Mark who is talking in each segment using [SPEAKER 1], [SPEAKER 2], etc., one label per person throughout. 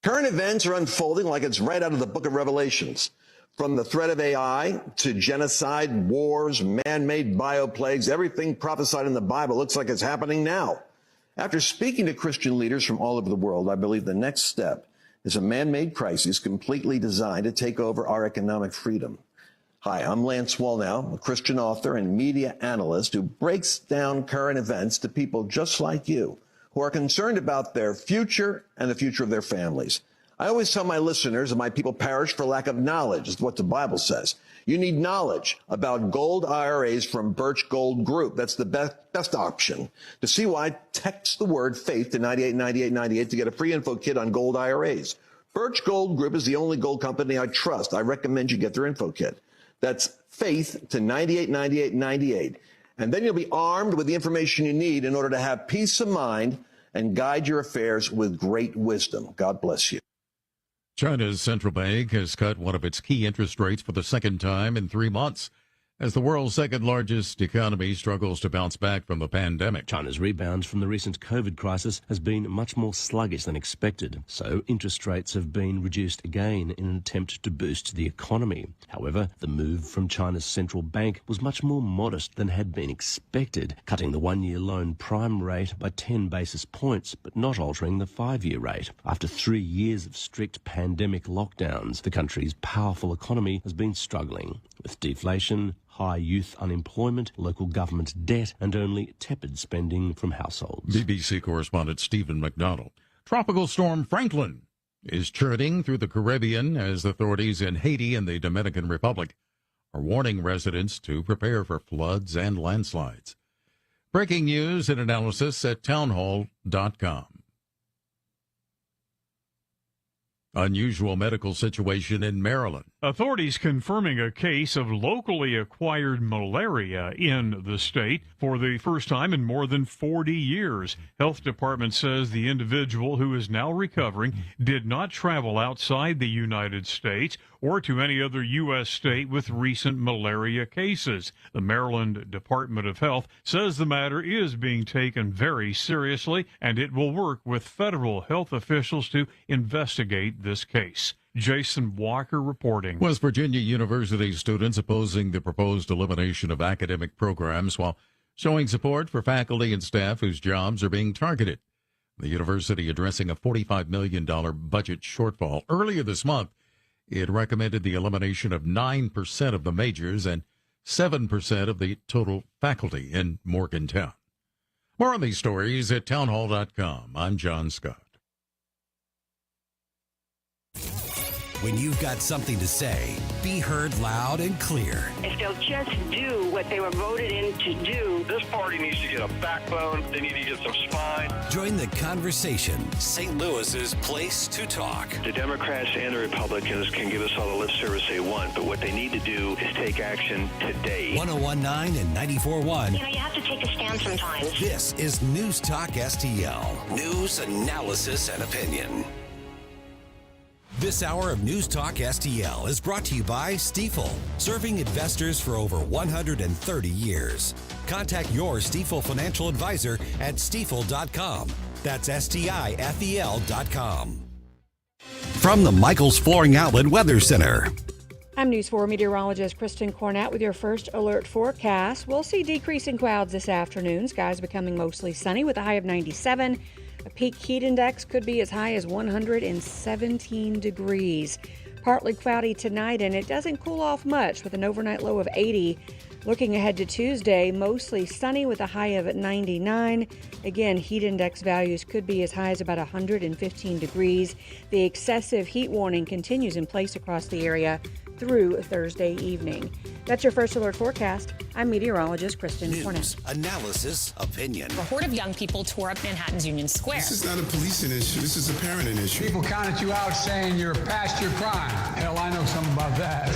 [SPEAKER 1] Current events are unfolding like it's right out of the book of Revelations. From the threat of AI to genocide, wars, man-made bioplagues, everything prophesied in the Bible looks like it's happening now. After speaking to Christian leaders from all over the world, I believe the next step is a man-made crisis completely designed to take over our economic freedom. Hi, I'm Lance Wallnow, a Christian author and media analyst who breaks down current events to people just like you who are concerned about their future and the future of their families. I always tell my listeners that my people perish for lack of knowledge, is what the Bible says. You need knowledge about gold IRAs from Birch Gold Group. That's the best option. To see why, text the word FAITH to 989898 to get a free info kit on gold IRAs. Birch Gold Group is the only gold company I trust. I recommend you get their info kit. That's FAITH to 989898. And then you'll be armed with the information you need in order to have peace of mind and guide your affairs with great wisdom. God bless you.
[SPEAKER 2] China's central bank has cut one of its key interest rates for the second time in 3 months as the world's second-largest economy struggles to bounce back from the pandemic.
[SPEAKER 3] China's rebound from the recent COVID crisis has been much more sluggish than expected, so interest rates have been reduced again in an attempt to boost the economy. However, the move from China's central bank was much more modest than had been expected, cutting the one-year loan prime rate by 10 basis points, but not altering the 5-year rate. After 3 years of strict pandemic lockdowns, the country's powerful economy has been struggling, with deflation, high youth unemployment, local government debt, and only tepid spending from households.
[SPEAKER 2] BBC correspondent Stephen McDonald. Tropical storm Franklin is churning through the Caribbean as authorities in Haiti and the Dominican Republic are warning residents to prepare for floods and landslides. Breaking news and analysis at townhall.com. Unusual medical situation in Maryland.
[SPEAKER 4] Authorities confirming a case of locally acquired malaria in the state for the first time in more than 40 years. Health Department says the individual, who is now recovering, did not travel outside the United States or to any other U.S. state with recent malaria cases. The Maryland Department of Health says the matter is being taken very seriously, and it will work with federal health officials to investigate this case. Jason Walker reporting.
[SPEAKER 2] West Virginia University students opposing the proposed elimination of academic programs while showing support for faculty and staff whose jobs are being targeted. The university addressing a $45 million budget shortfall. Earlier this month, it recommended the elimination of 9% of the majors and 7% of the total faculty in Morgantown. More on these stories at townhall.com. I'm John Scott.
[SPEAKER 5] When you've got something to say, be heard loud and clear.
[SPEAKER 6] If they'll just do what they were voted in to do.
[SPEAKER 7] This party needs to get a backbone. They need to get some spine.
[SPEAKER 5] Join the conversation. St. Louis's place to talk.
[SPEAKER 7] The Democrats and the Republicans can give us all the lip service they want, but what they need to do is take action today.
[SPEAKER 5] 101.9 and 94.1.
[SPEAKER 6] You have to take a stand sometimes.
[SPEAKER 5] This is News Talk STL. News, analysis, and opinion. This hour of News Talk STL is brought to you by Stifel, serving investors for over 130 years. Contact your Stifel financial advisor at stifel.com. That's STIFEL.com. From the Michaels Flooring Outlet Weather Center.
[SPEAKER 8] I'm News 4 meteorologist Kristen Cornett with your first alert forecast. We'll see decreasing clouds this afternoon. Skies becoming mostly sunny with a high of 97. A peak heat index could be as high as 117 degrees. Partly cloudy tonight, and it doesn't cool off much with an overnight low of 80. Looking ahead to Tuesday, mostly sunny with a high of 99. Again, heat index values could be as high as about 115 degrees. The excessive heat warning continues in place across the area through Thursday evening. That's your first alert forecast. I'm meteorologist Kristen Cornett.
[SPEAKER 5] Analysis, opinion.
[SPEAKER 9] A horde of young people tore up Manhattan's Union Square.
[SPEAKER 10] This is not a policing issue. This is a parenting issue.
[SPEAKER 11] People counted you out saying you're past your prime. Hell, I know something about that.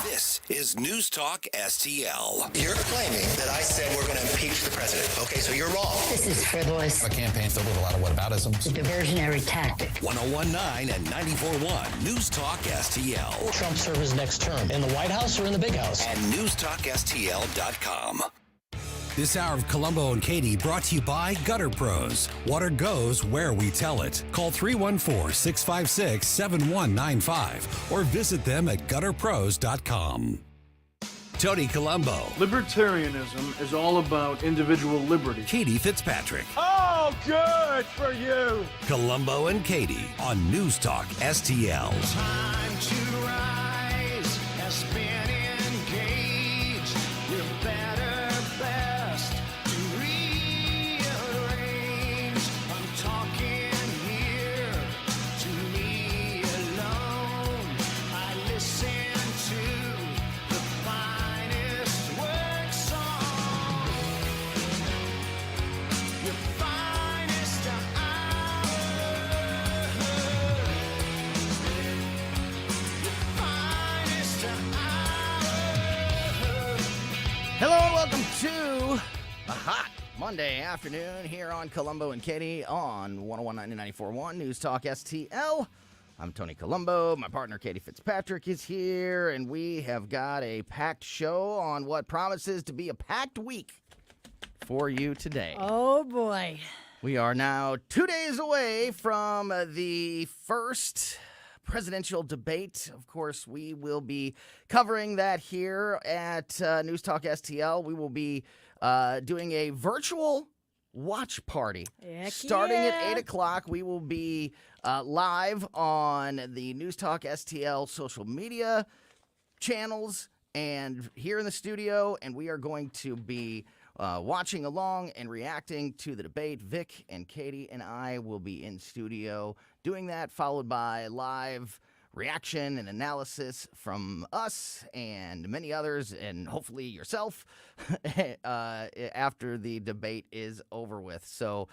[SPEAKER 5] This is News Talk STL.
[SPEAKER 12] You're claiming that I said we're going to impeach the president. Okay, so you're wrong.
[SPEAKER 13] This is frivolous.
[SPEAKER 14] A campaign filled with a lot of whataboutism.
[SPEAKER 13] It's a diversionary tactic.
[SPEAKER 5] 101.9 and 94.1 News Talk STL.
[SPEAKER 15] Trump serve his next term in the White House or in the Big House?
[SPEAKER 5] And NewsTalkSTL.com. This hour of Colombo and Katie brought to you by Gutter Pros. Water goes where we tell it. Call 314-656-7195 or visit them at gutterpros.com. Tony Colombo.
[SPEAKER 15] Libertarianism is all about individual liberty.
[SPEAKER 5] Katie Fitzpatrick.
[SPEAKER 15] Oh, good for you.
[SPEAKER 5] Colombo and Katie on News Talk STL.
[SPEAKER 16] Time to rise has been engaged. We're better, best to rearrange. I'm talking here to me alone. I listen to the finest work song. Your finest hour.
[SPEAKER 17] Hello and welcome to a hot Monday afternoon here on Colombo and Katie on 101.9 and 94.1 News Talk STL. I'm Tony Colombo. My partner Katie Fitzpatrick is here, and we have got a packed show on what promises to be a packed week for you today.
[SPEAKER 18] Oh, boy.
[SPEAKER 17] We are now 2 days away from the first presidential debate. Of course, we will be covering that here at News Talk STL. We will be doing a virtual watch party. Starting at 8 o'clock, we will be live on the News Talk STL social media channels and here in the studio, and we are going to be watching along and reacting to the debate. Vic and Katie and I will be in studio doing that, followed by live reaction and analysis from us and many others, and hopefully yourself, after the debate is over with. So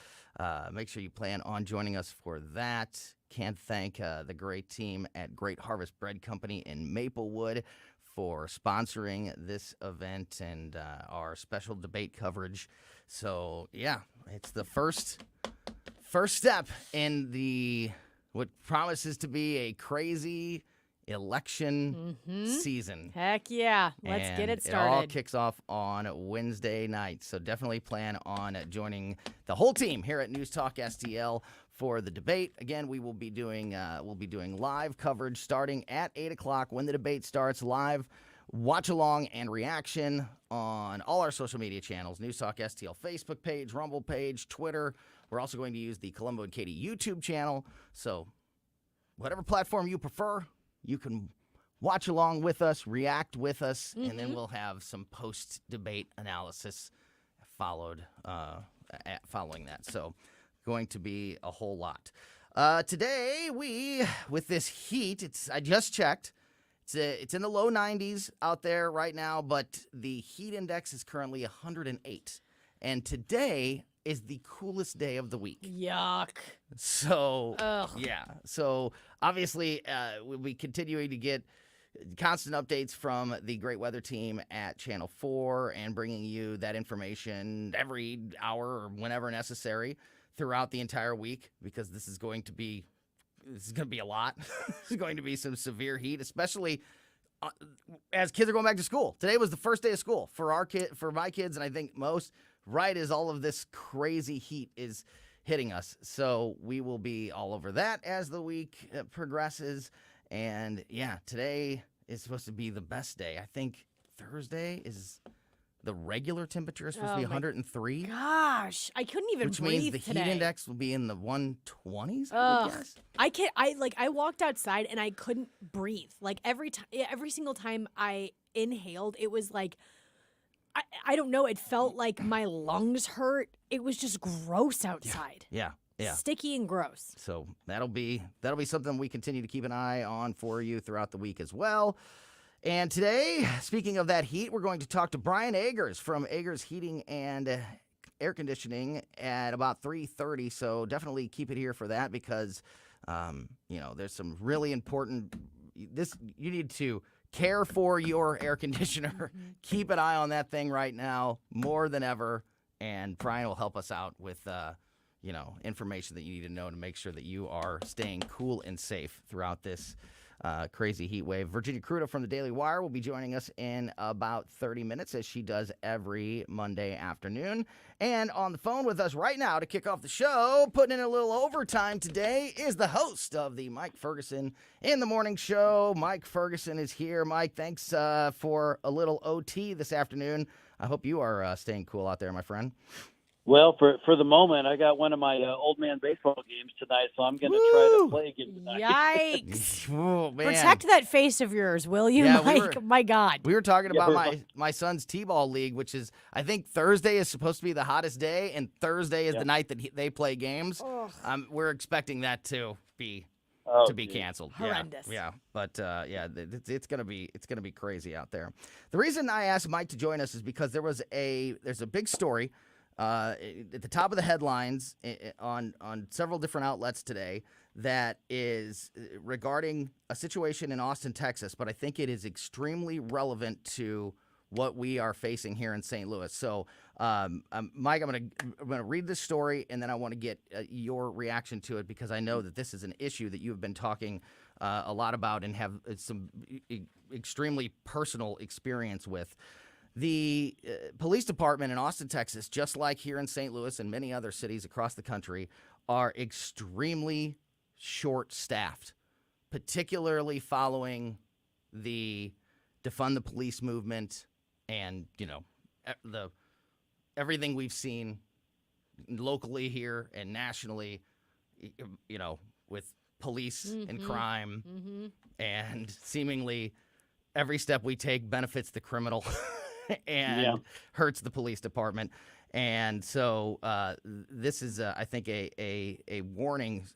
[SPEAKER 17] make sure you plan on joining us for that. Can't thank the great team at Great Harvest Bread Company in Maplewood for sponsoring this event and our special debate coverage. So, yeah, it's the first step in the what promises to be a crazy election season.
[SPEAKER 18] Heck yeah. Let's get it started.
[SPEAKER 17] It all kicks off on Wednesday night. So definitely plan on joining the whole team here at News Talk STL for the debate. Again, we will be doing live coverage starting at 8 o'clock when the debate starts. Live watch along and reaction on all our social media channels. News Talk STL Facebook page, Rumble page, Twitter. We're also going to use the Colombo and Katie YouTube channel. So whatever platform you prefer, you can watch along with us, react with us, and then we'll have some post-debate analysis following that. So going to be a whole lot. Today, with this heat, I just checked, it's in the low 90s out there right now, but the heat index is currently 108. And today is the coolest day of the week.
[SPEAKER 18] Yuck.
[SPEAKER 17] So, yeah. So, obviously, we'll be continuing to get constant updates from the Great Weather Team at Channel 4 and bringing you that information every hour or whenever necessary throughout the entire week, because this is going to be a lot. There's going to be some severe heat, especially as kids are going back to school. Today was the first day of school for my kids, and I think most, right as all of this crazy heat is hitting us. So we will be all over that as the week progresses. And yeah, today is supposed to be the best day. I think Thursday is the regular temperature is supposed to be 103.
[SPEAKER 18] Gosh, I couldn't even
[SPEAKER 17] which
[SPEAKER 18] breathe
[SPEAKER 17] means the
[SPEAKER 18] today.
[SPEAKER 17] heat index will be in the 120s.
[SPEAKER 18] I can't. I walked outside and I couldn't breathe. Like every single time I inhaled, it was like I don't know. It felt like my lungs hurt. It was just gross outside.
[SPEAKER 17] Yeah.
[SPEAKER 18] Sticky and gross.
[SPEAKER 17] So that'll be something we continue to keep an eye on for you throughout the week as well. And today, speaking of that heat, we're going to talk to Brian Agers from Agers Heating and Air Conditioning at about 3:30. So definitely keep it here for that, because there's some really important. You need to care for your air conditioner. Keep an eye on that thing right now more than ever. And Brian will help us out with information that you need to know to make sure that you are staying cool and safe throughout this crazy heat wave. Virginia Crudo from the Daily Wire will be joining us in about 30 minutes, as she does every Monday afternoon. And on the phone with us right now to kick off the show, putting in a little overtime today, is the host of the Mike Ferguson in the Morning Show. Mike Ferguson is here. Mike, thanks for a little OT this afternoon. I hope you are staying cool out there, my friend.
[SPEAKER 19] Well, for the moment, I got one of my old man baseball games tonight, so I'm going to try to play again tonight.
[SPEAKER 18] Yikes.
[SPEAKER 17] Oh, man.
[SPEAKER 18] Protect that face of yours, will you,
[SPEAKER 17] Yeah,
[SPEAKER 18] Mike? My God.
[SPEAKER 17] We were talking about my son's T-ball league, which is, I think Thursday is supposed to be the hottest day, and Thursday is the night that they play games. We're expecting that to be canceled.
[SPEAKER 18] Horrendous.
[SPEAKER 17] Yeah. But it's gonna be crazy out there. The reason I asked Mike to join us is because there's a big story at the top of the headlines on several different outlets today that is regarding a situation in Austin, Texas, but I think it is extremely relevant to what we are facing here in St. Louis. So, Mike, I'm gonna read this story, and then I want to get your reaction to it, because I know that this is an issue that you've been talking a lot about and have some extremely personal experience with. The police department in Austin, Texas, just like here in St. Louis and many other cities across the country, are extremely short-staffed, particularly following the defund the police movement and, everything we've seen locally here and nationally, with police and crime, and seemingly every step we take benefits the criminal and hurts the police department. And so this is, I think, a warning,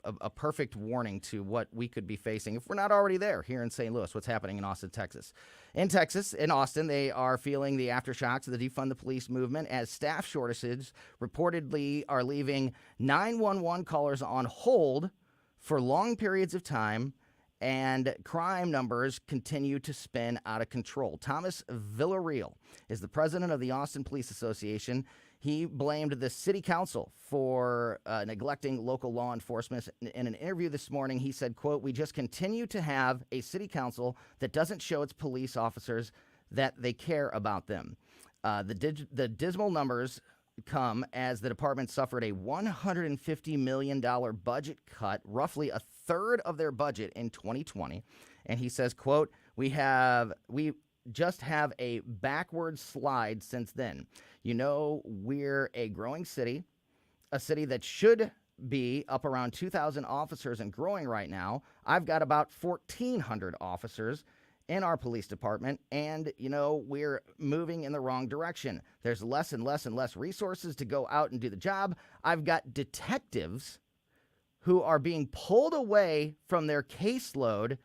[SPEAKER 17] a perfect warning to what we could be facing if we're not already there here in St. Louis, what's happening in Austin, Texas. In Austin, they are feeling the aftershocks of the defund the police movement, as staff shortages reportedly are leaving 911 callers on hold for long periods of time, and crime numbers continue to spin out of control. Thomas Villarreal is the president of the Austin Police Association. He blamed the city council for neglecting local law enforcement. In an interview this morning, he said, quote, "We just continue to have a city council that doesn't show its police officers that they care about them." The dismal numbers come as the department suffered a $150 million budget cut, roughly a third of their budget in 2020. And he says, quote, we just have a backward slide since then. We're a growing city, a city that should be up around 2,000 officers and growing right now. I've got about 1,400 officers in our police department, and, we're moving in the wrong direction. There's less and less and less resources to go out and do the job. I've got detectives who are being pulled away from their caseload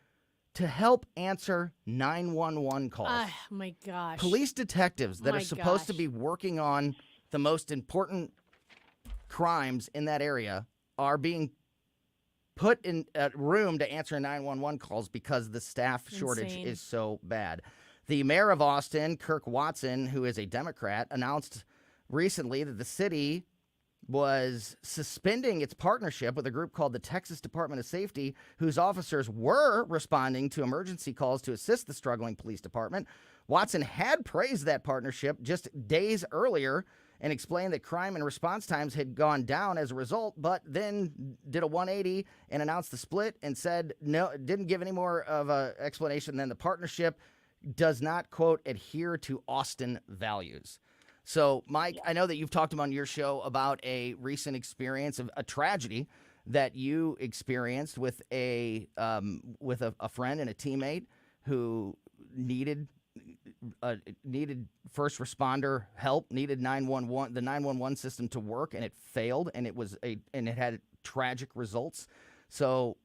[SPEAKER 17] to help answer 911 calls.
[SPEAKER 18] Oh, my gosh.
[SPEAKER 17] Police detectives that are supposed to be working on the most important crimes in that area are being put in a room to answer 911 calls because the staff shortage is so bad. The mayor of Austin, Kirk Watson, who is a Democrat, announced recently that the city was suspending its partnership with a group called the Texas Department of Safety, whose officers were responding to emergency calls to assist the struggling police department. Watson had praised that partnership just days earlier and explained that crime and response times had gone down as a result, but then did a 180 and announced the split and said no, didn't give any more of an explanation than the partnership does not, quote, adhere to Austin values. So, Mike, I know that you've talked on your show about a recent experience of a tragedy that you experienced with a friend and a teammate who needed first responder help, needed 911, the 911 system to work, and it failed, and it had tragic results. So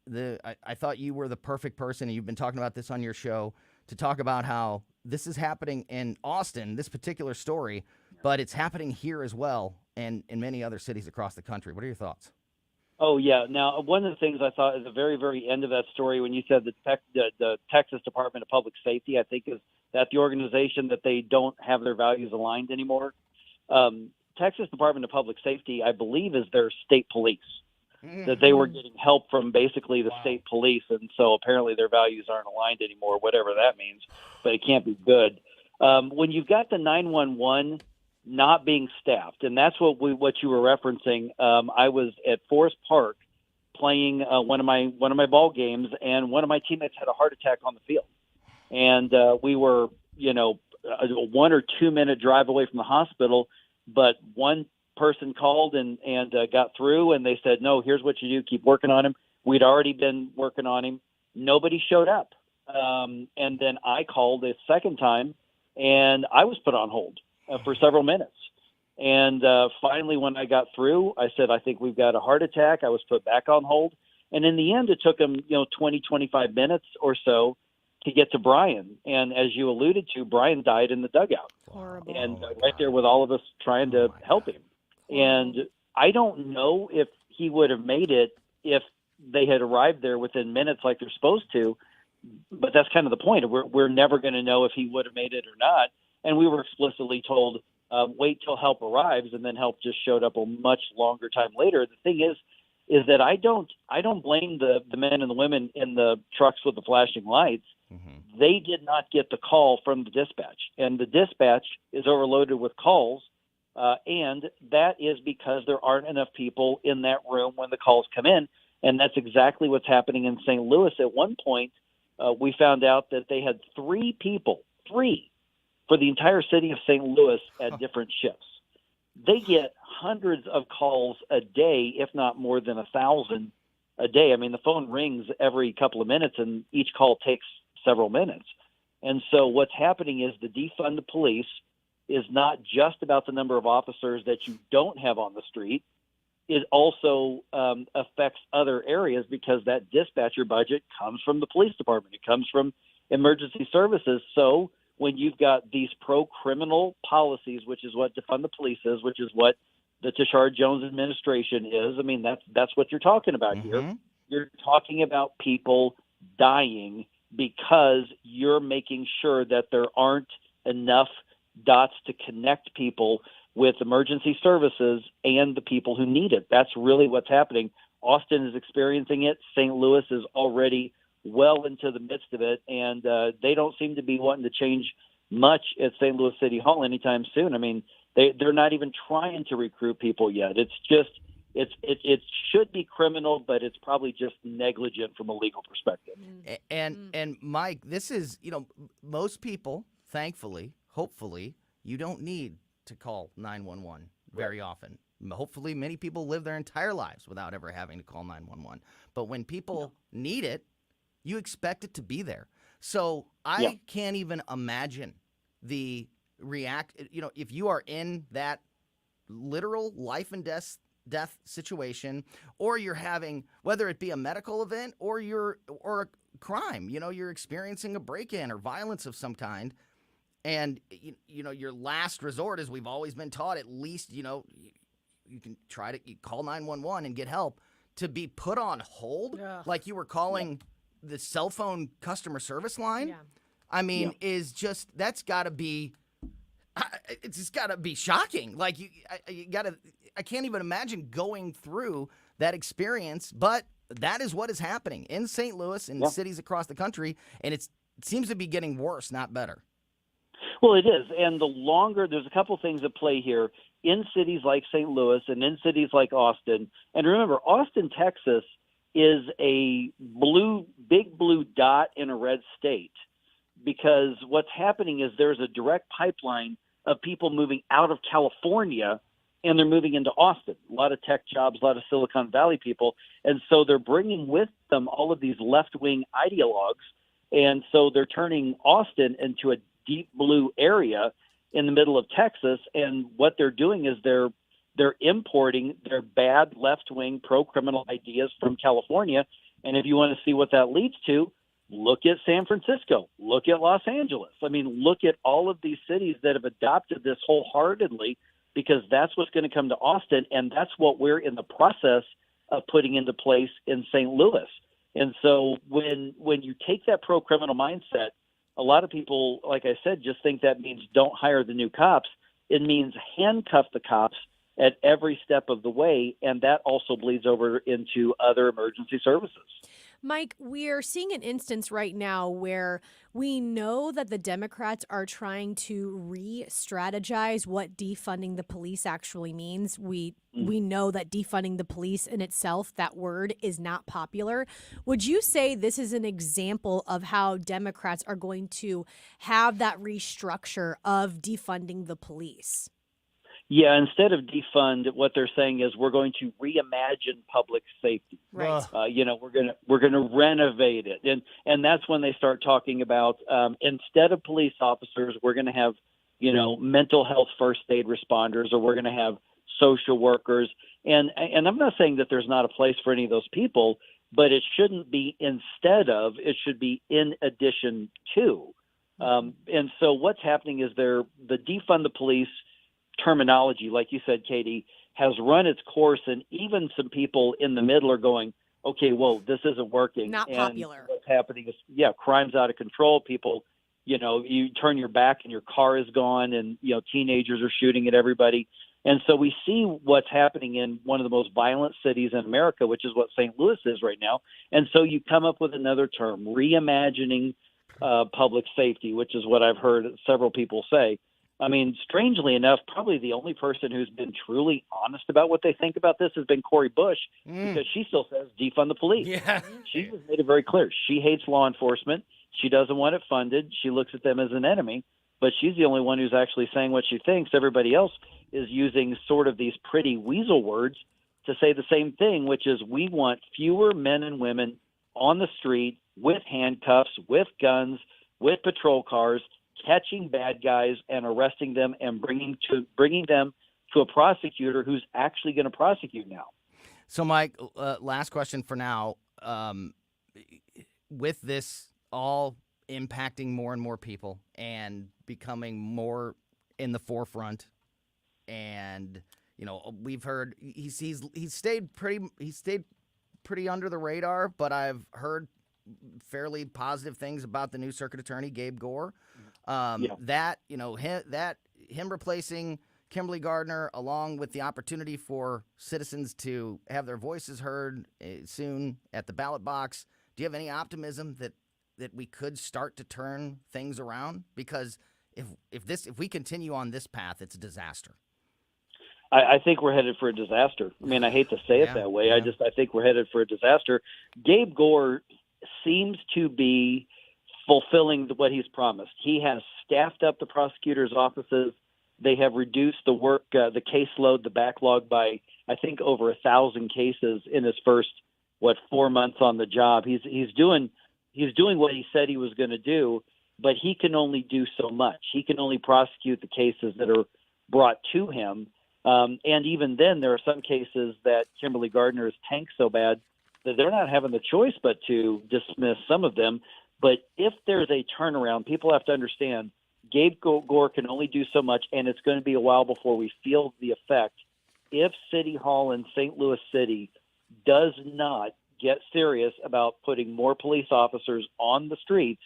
[SPEAKER 17] I thought you were the perfect person, and you've been talking about this on your show, to talk about how this is happening in Austin, this particular story, but it's happening here as well and in many other cities across the country. What are your thoughts?
[SPEAKER 19] Oh, yeah. Now, one of the things I thought at the very, very end of that story, when you said the Texas Department of Public Safety, I think is that the organization that they don't have their values aligned anymore. Texas Department of Public Safety, I believe, is their state police. that they were getting help from basically the state police, and so apparently their values aren't aligned anymore, whatever that means, but it can't be good. When you've got the 911 not being staffed, and that's what you were referencing. I was at Forest Park playing one of my ball games, and one of my teammates had a heart attack on the field, and we were a 1 or 2 minute drive away from the hospital, but one person called and got through, and they said, no, here's what you do, keep working on him. We'd already been working on him. Nobody showed up, and then I called a second time, and I was put on hold for several minutes. And finally, when I got through, I said, I think we've got a heart attack. I was put back on hold. And in the end, it took them, 20, 25 minutes or so to get to Brian. And as you alluded to, Brian died in the dugout.
[SPEAKER 18] Horrible.
[SPEAKER 19] And right there with all of us trying to help him. And I don't know if he would have made it if they had arrived there within minutes like they're supposed to. But that's kind of the point. We're never going to know if he would have made it or not. And we were explicitly told, wait till help arrives, and then help just showed up a much longer time later. The thing is that I don't blame the men and the women in the trucks with the flashing lights. Mm-hmm. They did not get the call from the dispatch, and the dispatch is overloaded with calls, and that is because there aren't enough people in that room when the calls come in, and that's exactly what's happening in St. Louis. At one point, we found out that they had three for the entire city of St. Louis at different shifts. They get hundreds of calls a day, if not more than 1,000 a day. I mean, the phone rings every couple of minutes, and each call takes several minutes. And so what's happening is the defund the police is not just about the number of officers that you don't have on the street. It also affects other areas because that dispatcher budget comes from the police department. It comes from emergency services. So when you've got these pro-criminal policies, which is what defund the police is, which is what the Tashard Jones administration is, I mean, that's what you're talking about here. You're talking about people dying because you're making sure that there aren't enough dots to connect people with emergency services and the people who need it. That's really what's happening. Austin is experiencing it. St. Louis is already well into the midst of it, and they don't seem to be wanting to change much at St. Louis City Hall anytime soon. I mean, they're not even trying to recruit people yet. It's just it should be criminal, but it's probably just negligent from a legal perspective.
[SPEAKER 17] And Mike, this is, most people, thankfully, hopefully, you don't need to call 911 very often. Hopefully, many people live their entire lives without ever having to call 911. But when people need it, you expect it to be there. So I can't even imagine the if you are in that literal life and death situation, or you're having, whether it be a medical event or a crime, you're experiencing a break-in or violence of some kind. And, your last resort, as we've always been taught, at least, you can try to call 911 and get help. To be put on hold, like you were calling the cell phone customer service line, I mean, is just, that's got to be, it's just got to be shocking. Like, I can't even imagine going through that experience, but that is what is happening in St. Louis and cities across the country, and it seems to be getting worse, not better.
[SPEAKER 19] Well, it is. And there's a couple things at play here in cities like St. Louis and in cities like Austin. And remember, Austin, Texas is a big blue dot in a red state, because what's happening is there's a direct pipeline of people moving out of California, and they're moving into Austin. A lot of tech jobs, a lot of Silicon Valley people. And so they're bringing with them all of these left-wing ideologues. And so they're turning Austin into a deep blue area in the middle of Texas, and what they're doing is they're importing their bad left-wing pro-criminal ideas from California. And if you want to see what that leads to, look at San Francisco, look at Los Angeles. I mean, look at all of these cities that have adopted this wholeheartedly, because that's what's going to come to Austin, and that's what we're in the process of putting into place in St. Louis. And so when you take that pro-criminal mindset, a lot of people, like I said, just think that means don't hire the new cops. It means handcuff the cops at every step of the way, and that also bleeds over into other emergency services.
[SPEAKER 18] Mike, we're seeing an instance right now where we know that the Democrats are trying to re-strategize what defunding the police actually means. We know that defunding the police in itself, that word, is not popular. Would you say this is an example of how Democrats are going to have that restructure of defunding the police?
[SPEAKER 19] Yeah, instead of defund, what they're saying is we're going to reimagine public safety.
[SPEAKER 18] Right.
[SPEAKER 19] We're gonna renovate it, and that's when they start talking about instead of police officers, we're going to have mental health first aid responders, or we're going to have social workers. And I'm not saying that there's not a place for any of those people, but it shouldn't be instead of. It should be in addition to. And so what's happening is the defund the police terminology, like you said, Katie, has run its course, and even some people in the middle are going, okay, well, this isn't working.
[SPEAKER 18] Not
[SPEAKER 19] and
[SPEAKER 18] popular.
[SPEAKER 19] What's happening is, crime's out of control. People, you turn your back and your car is gone, and, teenagers are shooting at everybody. And so we see what's happening in one of the most violent cities in America, which is what St. Louis is right now. And so you come up with another term, reimagining public safety, which is what I've heard several people say. I mean, strangely enough, probably the only person who's been truly honest about what they think about this has been Cori Bush, because she still says defund the police.
[SPEAKER 17] Yeah.
[SPEAKER 19] She has made it very clear. She hates law enforcement. She doesn't want it funded. She looks at them as an enemy, but she's the only one who's actually saying what she thinks. Everybody else is using sort of these pretty weasel words to say the same thing, which is we want fewer men and women on the street with handcuffs, with guns, with patrol cars, catching bad guys and arresting them and bringing them to a prosecutor who's actually going to prosecute now.
[SPEAKER 17] So, Mike, last question for now. With this all impacting more and more people and becoming more in the forefront, and we've heard he's stayed pretty under the radar, but I've heard fairly positive things about the new circuit attorney, Gabe Gore. That him replacing Kimberly Gardner, along with the opportunity for citizens to have their voices heard soon at the ballot box. Do you have any optimism that we could start to turn things around? Because if we continue on this path, it's a disaster.
[SPEAKER 19] I think we're headed for a disaster. I mean, I hate to say it that way.
[SPEAKER 17] Yeah.
[SPEAKER 19] I think we're headed for a disaster. Gabe Gore seems to be fulfilling what he's promised. He has staffed up the prosecutors' offices. They have reduced the work, the caseload, the backlog by, I think, over 1,000 cases in his first 4 months on the job. He's doing what he said he was going to do, but he can only do so much. He can only prosecute the cases that are brought to him. And even then, there are some cases that Kimberly Gardner has tanked so bad that they're not having the choice but to dismiss some of them. But if there's a turnaround, people have to understand Gabe Gore can only do so much, and it's going to be a while before we feel the effect. If City Hall in St. Louis City does not get serious about putting more police officers on the streets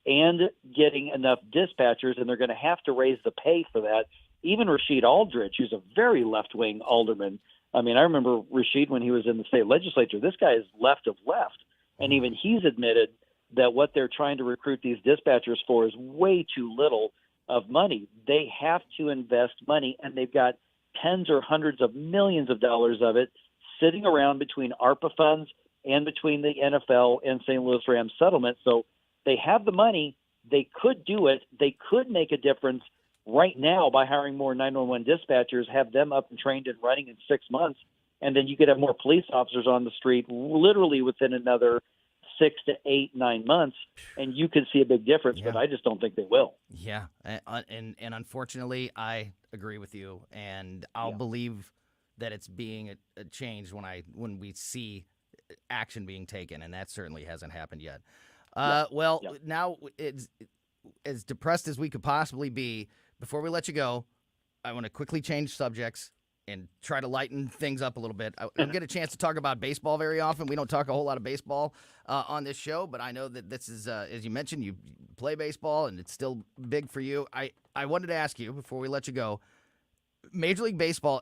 [SPEAKER 19] and getting enough dispatchers, and they're going to have to raise the pay for that. Even Rashid Aldridge, who's a very left-wing alderman. I mean, I remember Rashid when he was in the state legislature. This guy is left of left, and even he's admitted that what they're trying to recruit these dispatchers for is way too little of money. They have to invest money, and they've got tens or hundreds of millions of dollars of it sitting around between ARPA funds and between the NFL and St. Louis Rams settlement. So they have the money. They could do it. They could make a difference right now by hiring more 911 dispatchers, have them up and trained and running in 6 months, and then you could have more police officers on the street literally within another 6 to 8, 9 months, and you could see a big difference, but I just don't think they will.
[SPEAKER 17] Yeah, and unfortunately, I agree with you, and I'll believe that it's being a change when we see action being taken, and that certainly hasn't happened yet. Now it's as depressed as we could possibly be. Before we let you go, I want to quickly change subjects and try to lighten things up a little bit. I don't get a chance to talk about baseball very often. We don't talk a whole lot of baseball on this show, but I know that this is, as you mentioned, you play baseball, and it's still big for you. I wanted to ask you, before we let you go, Major League Baseball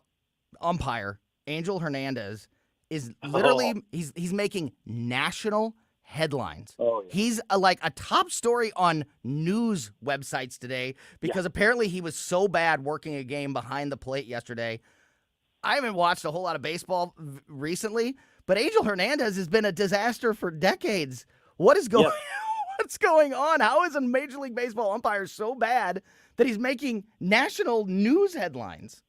[SPEAKER 17] umpire, Angel Hernandez, is literally he's making national headlines.
[SPEAKER 19] Oh, yeah.
[SPEAKER 17] He's like a top story on news websites today because apparently he was so bad working a game behind the plate yesterday. I haven't watched a whole lot of baseball recently, but Angel Hernandez has been a disaster for decades. What is going What's going on? How is a Major League Baseball umpire so bad that he's making national news headlines?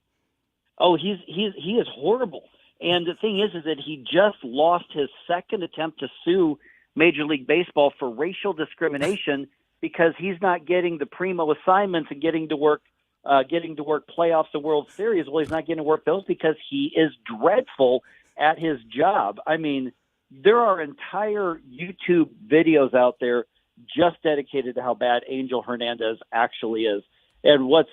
[SPEAKER 19] Oh, he is horrible. And the thing is that he just lost his second attempt to sue Major League Baseball for racial discrimination because he's not getting the primo assignments and getting to work playoffs and World Series. Well, he's not getting to work those because he is dreadful at his job. I mean, there are entire YouTube videos out there just dedicated to how bad Angel Hernandez actually is. And what's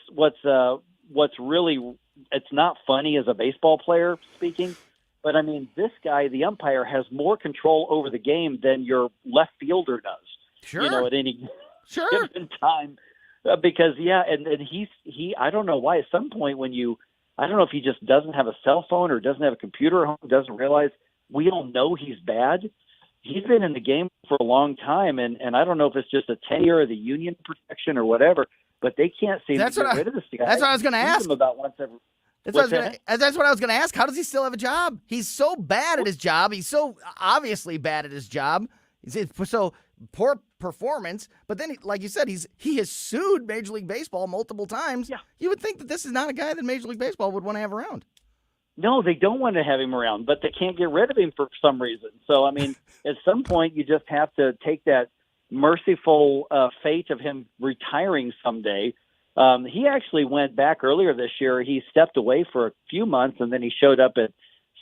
[SPEAKER 19] really, it's not funny as a baseball player speaking, but I mean, this guy, the umpire, has more control over the game than your left fielder does.
[SPEAKER 17] Sure.
[SPEAKER 19] You know, at any given time. Because, and he I don't know why at some point I don't know if he just doesn't have a cell phone or doesn't have a computer at home, doesn't realize we all know he's bad. He's been in the game for a long time, and I don't know if it's just a tenure of the union protection or whatever, but they can't seem to get rid of this guy.
[SPEAKER 17] That's what I was going to ask.
[SPEAKER 19] About once every,
[SPEAKER 17] that's what I was going to ask. How does he still have a job? He's so bad at his job. He's so obviously bad at his job. So poor performance. But then, like you said, he has sued Major League Baseball multiple times.
[SPEAKER 19] Yeah.
[SPEAKER 17] You would think that this is not a guy that Major League Baseball would want to have around.
[SPEAKER 19] No, they don't want to have him around, but they can't get rid of him for some reason. So, I mean, at some point, you just have to take that merciful fate of him retiring someday. He actually went back earlier this year. He stepped away for a few months, and then he showed up at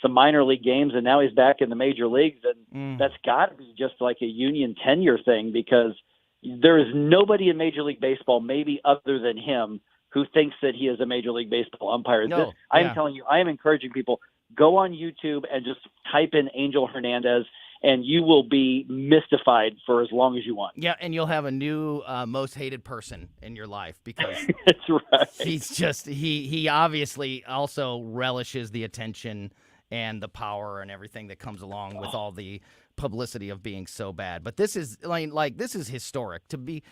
[SPEAKER 19] some minor league games, and now he's back in the major leagues. And that's got to be just like a union tenure thing, because there is nobody in Major League Baseball, maybe other than him, who thinks that he is a Major League Baseball umpire. I am telling you, I am encouraging people, go on YouTube and just type in Angel Hernandez, and you will be mystified for as long as you want.
[SPEAKER 17] Yeah, and you'll have a new most hated person in your life because
[SPEAKER 19] that's right.
[SPEAKER 17] He's just he obviously also relishes the attention and the power and everything that comes along with all the publicity of being so bad. But this is like this is historic to be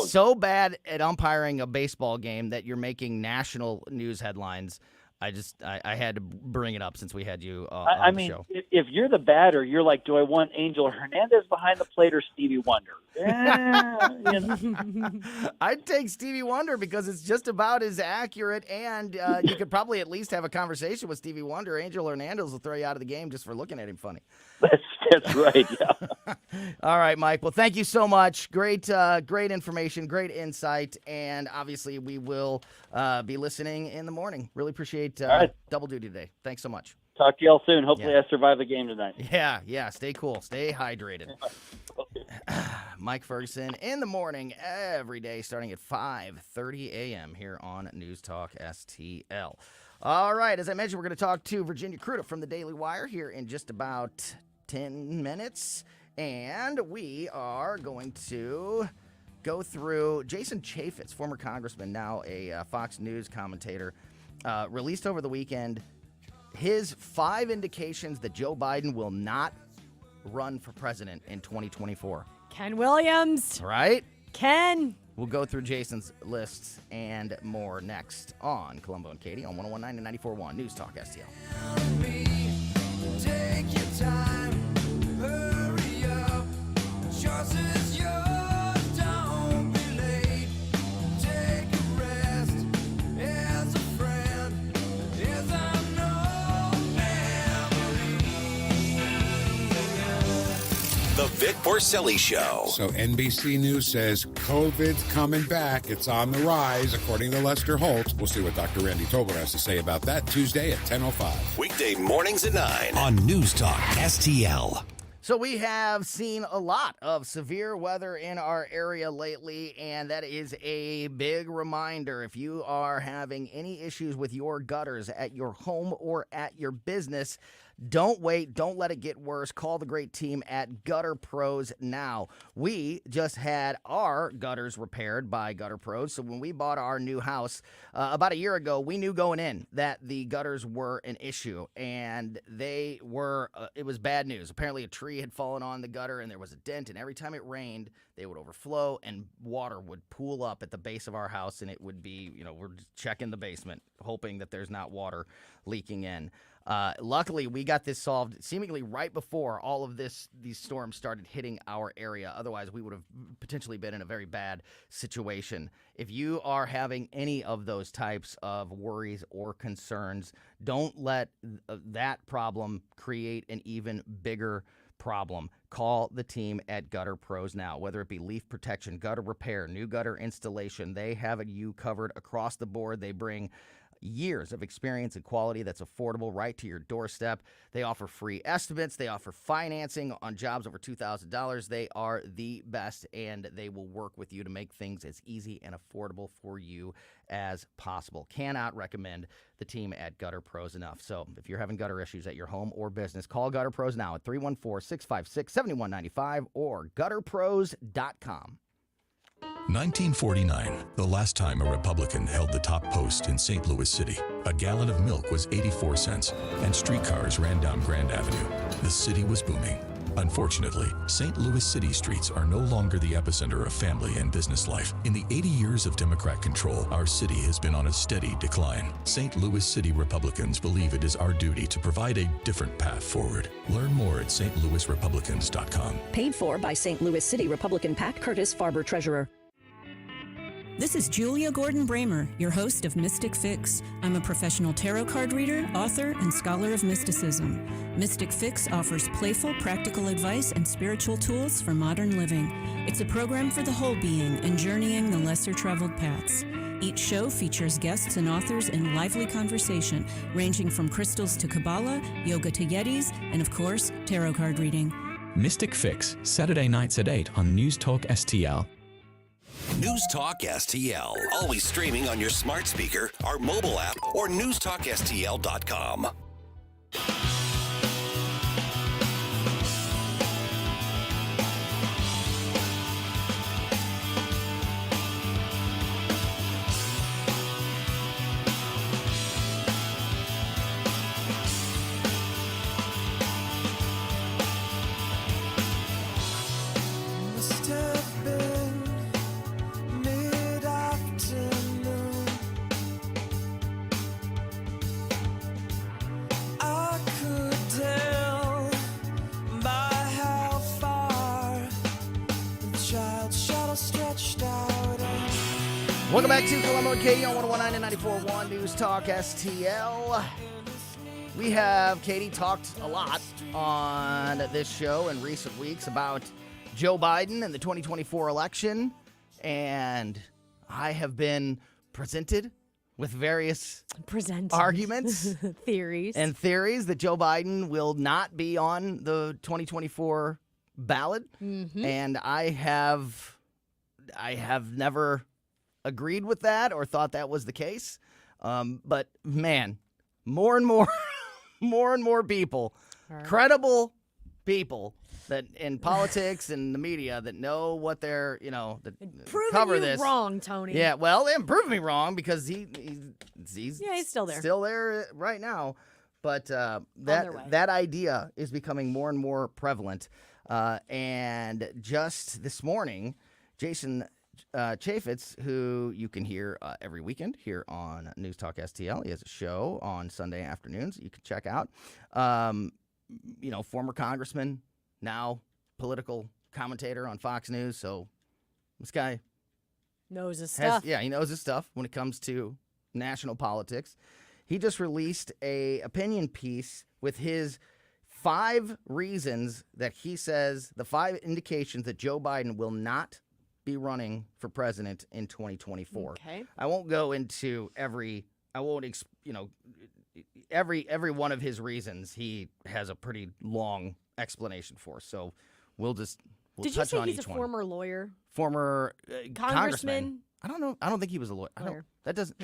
[SPEAKER 17] so bad at umpiring a baseball game that you're making national news headlines. I had to bring it up since we had you on the show.
[SPEAKER 19] If you're the batter, you're like, do I want Angel Hernandez behind the plate or Stevie Wonder?
[SPEAKER 17] I'd take Stevie Wonder because it's just about as accurate, and you could probably at least have a conversation with Stevie Wonder. Angel Hernandez will throw you out of the game just for looking at him funny.
[SPEAKER 19] That's right, yeah.
[SPEAKER 17] All right, Mike. Well, thank you so much. Great information, great insight, and obviously we will be listening in the morning. Really appreciate double duty today. Thanks so much.
[SPEAKER 19] Talk to y'all soon. Hopefully I survive the game tonight.
[SPEAKER 17] Yeah. Stay cool. Stay hydrated. Mike Ferguson in the morning every day starting at 5:30 a.m. here on News Talk STL. All right, as I mentioned, we're going to talk to Virginia Kruta from the Daily Wire here in just about 10 minutes. And we are going to go through Jason Chaffetz, former congressman, now a Fox News commentator, released over the weekend his 5 indications that Joe Biden will not run for president in 2024.
[SPEAKER 18] Ken Williams.
[SPEAKER 17] Right?
[SPEAKER 18] Ken.
[SPEAKER 17] We'll go through Jason's lists and more next on Colombo and Katie on 101.9 and 94.1 News Talk STL.
[SPEAKER 16] Take your time, hurry up. Choice is yours, don't be late. Take a rest as a friend, as I know memory.
[SPEAKER 5] The Vic Porcelli Show.
[SPEAKER 10] So NBC News says COVID's coming back. It's on the rise, according to Lester Holt. We'll see what Dr. Randy Tobler has to say about that Tuesday at 10:05.
[SPEAKER 5] Weekday mornings at 9 on News Talk STL.
[SPEAKER 17] So we have seen a lot of severe weather in our area lately, and that is a big reminder. If you are having any issues with your gutters at your home or at your business, Don't wait. Don't let it get worse. Call the great team at Gutter Pros now. We just had our gutters repaired by Gutter Pros. So when we bought our new house about a year ago, we knew going in that the gutters were an issue, and they were. It was bad news. Apparently, a tree had fallen on the gutter, and there was a dent. And every time it rained, they would overflow, and water would pool up at the base of our house, and it would be, we're just checking the basement, hoping that there's not water leaking in. Luckily, we got this solved seemingly right before all of these storms started hitting our area. Otherwise, we would have potentially been in a very bad situation. If you are having any of those types of worries or concerns, don't let that problem create an even bigger problem. Call the team at Gutter Pros now. Whether it be leaf protection, gutter repair, new gutter installation, they have you covered across the board. They bring years of experience and quality that's affordable right to your doorstep. They offer free estimates. They offer financing on jobs over $2,000. They are the best, and they will work with you to make things as easy and affordable for you as possible. Cannot recommend the team at Gutter Pros enough. So if you're having gutter issues at your home or business, call Gutter Pros now at 314-656-7195 or gutterpros.com.
[SPEAKER 20] 1949, the last time a Republican held the top post in St. Louis City. A gallon of milk was 84 cents, and streetcars ran down Grand Avenue. The city was booming. Unfortunately, St. Louis city streets are no longer the epicenter of family and business life. In the 80 years of Democrat control, our city has been on a steady decline. St. Louis City Republicans believe it is our duty to provide a different path forward. Learn more at stlouisrepublicans.com.
[SPEAKER 21] Paid for by St. Louis City Republican Pat Curtis, Farber Treasurer.
[SPEAKER 22] This is Julia Gordon-Bramer, your host of Mystic Fix. I'm a professional tarot card reader, author, and scholar of mysticism. Mystic Fix offers playful, practical advice and spiritual tools for modern living. It's a program for the whole being and journeying the lesser-traveled paths. Each show features guests and authors in lively conversation, ranging from crystals to Kabbalah, yoga to Yetis, and of course, tarot card reading.
[SPEAKER 23] Mystic Fix, Saturday nights at 8 on News Talk STL.
[SPEAKER 5] News Talk STL. Always streaming on your smart speaker, our mobile app, or newstalkstl.com.
[SPEAKER 17] Welcome back to Colombo Katie on 101.9 and 94.1 News Talk STL. We have, Katie, talked a lot on this show in recent weeks about Joe Biden and the 2024 election, and I have been presented with various arguments
[SPEAKER 18] theories
[SPEAKER 17] that Joe Biden will not be on the 2024 ballot, and I have never agreed with that or thought that was the case. But man, more and more people, credible people that in politics and the media that know what they're, that cover
[SPEAKER 18] you
[SPEAKER 17] this.
[SPEAKER 18] Wrong, Tony.
[SPEAKER 17] Yeah, well, they proved me wrong because he's
[SPEAKER 18] still there.
[SPEAKER 17] Still there right now. But that idea is becoming more and more prevalent. And just this morning, Jason Chaffetz, who you can hear every weekend here on News Talk STL. He has a show on Sunday afternoons that you can check out. Former congressman, now political commentator on Fox News. So this guy
[SPEAKER 18] knows his stuff.
[SPEAKER 17] He knows his stuff when it comes to national politics. He just released a opinion piece with his 5 reasons that he says, the 5 indications that Joe Biden will not be running for president in 2024.
[SPEAKER 18] Okay.
[SPEAKER 17] I won't go into every one of his reasons. He has a pretty long explanation for. So we'll
[SPEAKER 18] Did you
[SPEAKER 17] touch
[SPEAKER 18] say
[SPEAKER 17] on
[SPEAKER 18] he's
[SPEAKER 17] each
[SPEAKER 18] a
[SPEAKER 17] one.
[SPEAKER 18] former lawyer?
[SPEAKER 17] Former congressman. I don't know. I don't think he was a lawyer. I don't know.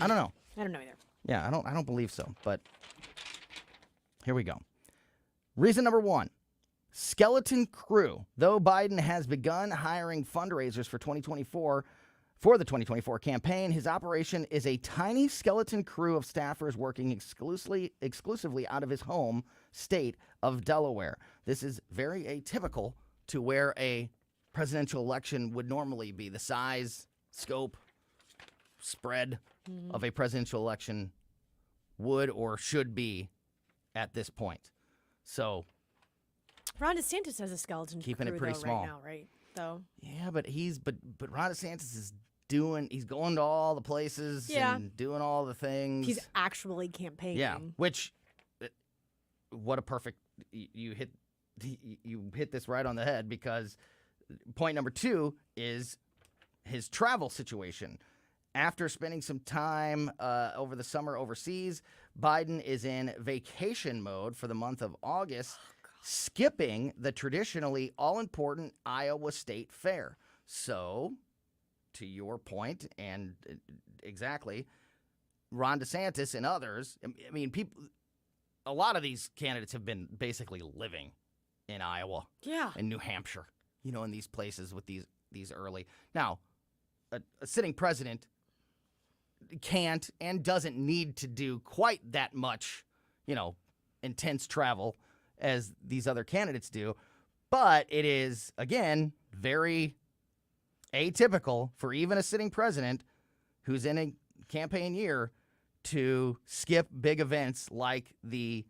[SPEAKER 17] I don't know either.
[SPEAKER 18] Yeah,
[SPEAKER 17] Yeah, I don't believe so. But here we go. Reason number 1, skeleton crew. Though Biden has begun hiring fundraisers for the 2024 campaign, his operation is a tiny skeleton crew of staffers working exclusively out of his home state of Delaware. This is very atypical to where a presidential election would normally be. The size, scope, spread of a presidential election would or should be at this point. So
[SPEAKER 18] Ron DeSantis has a skeleton
[SPEAKER 17] keeping
[SPEAKER 18] crew
[SPEAKER 17] it pretty
[SPEAKER 18] though,
[SPEAKER 17] small
[SPEAKER 18] right now, right? So
[SPEAKER 17] yeah, but Ron DeSantis is he's going to all the places and doing all the things.
[SPEAKER 18] He's actually campaigning.
[SPEAKER 17] Yeah, which what a perfect you hit this right on the head, because point number 2 is his travel situation. After spending some time over the summer overseas, Biden is in vacation mode for the month of August, skipping the traditionally all-important Iowa State Fair. So, to your point, and exactly, Ron DeSantis and others, I mean, a lot of these candidates have been basically living in Iowa, and New Hampshire, in these places with these early. Now, a sitting president can't and doesn't need to do quite that much, intense travel as these other candidates do. But it is, again, very atypical for even a sitting president who's in a campaign year to skip big events like the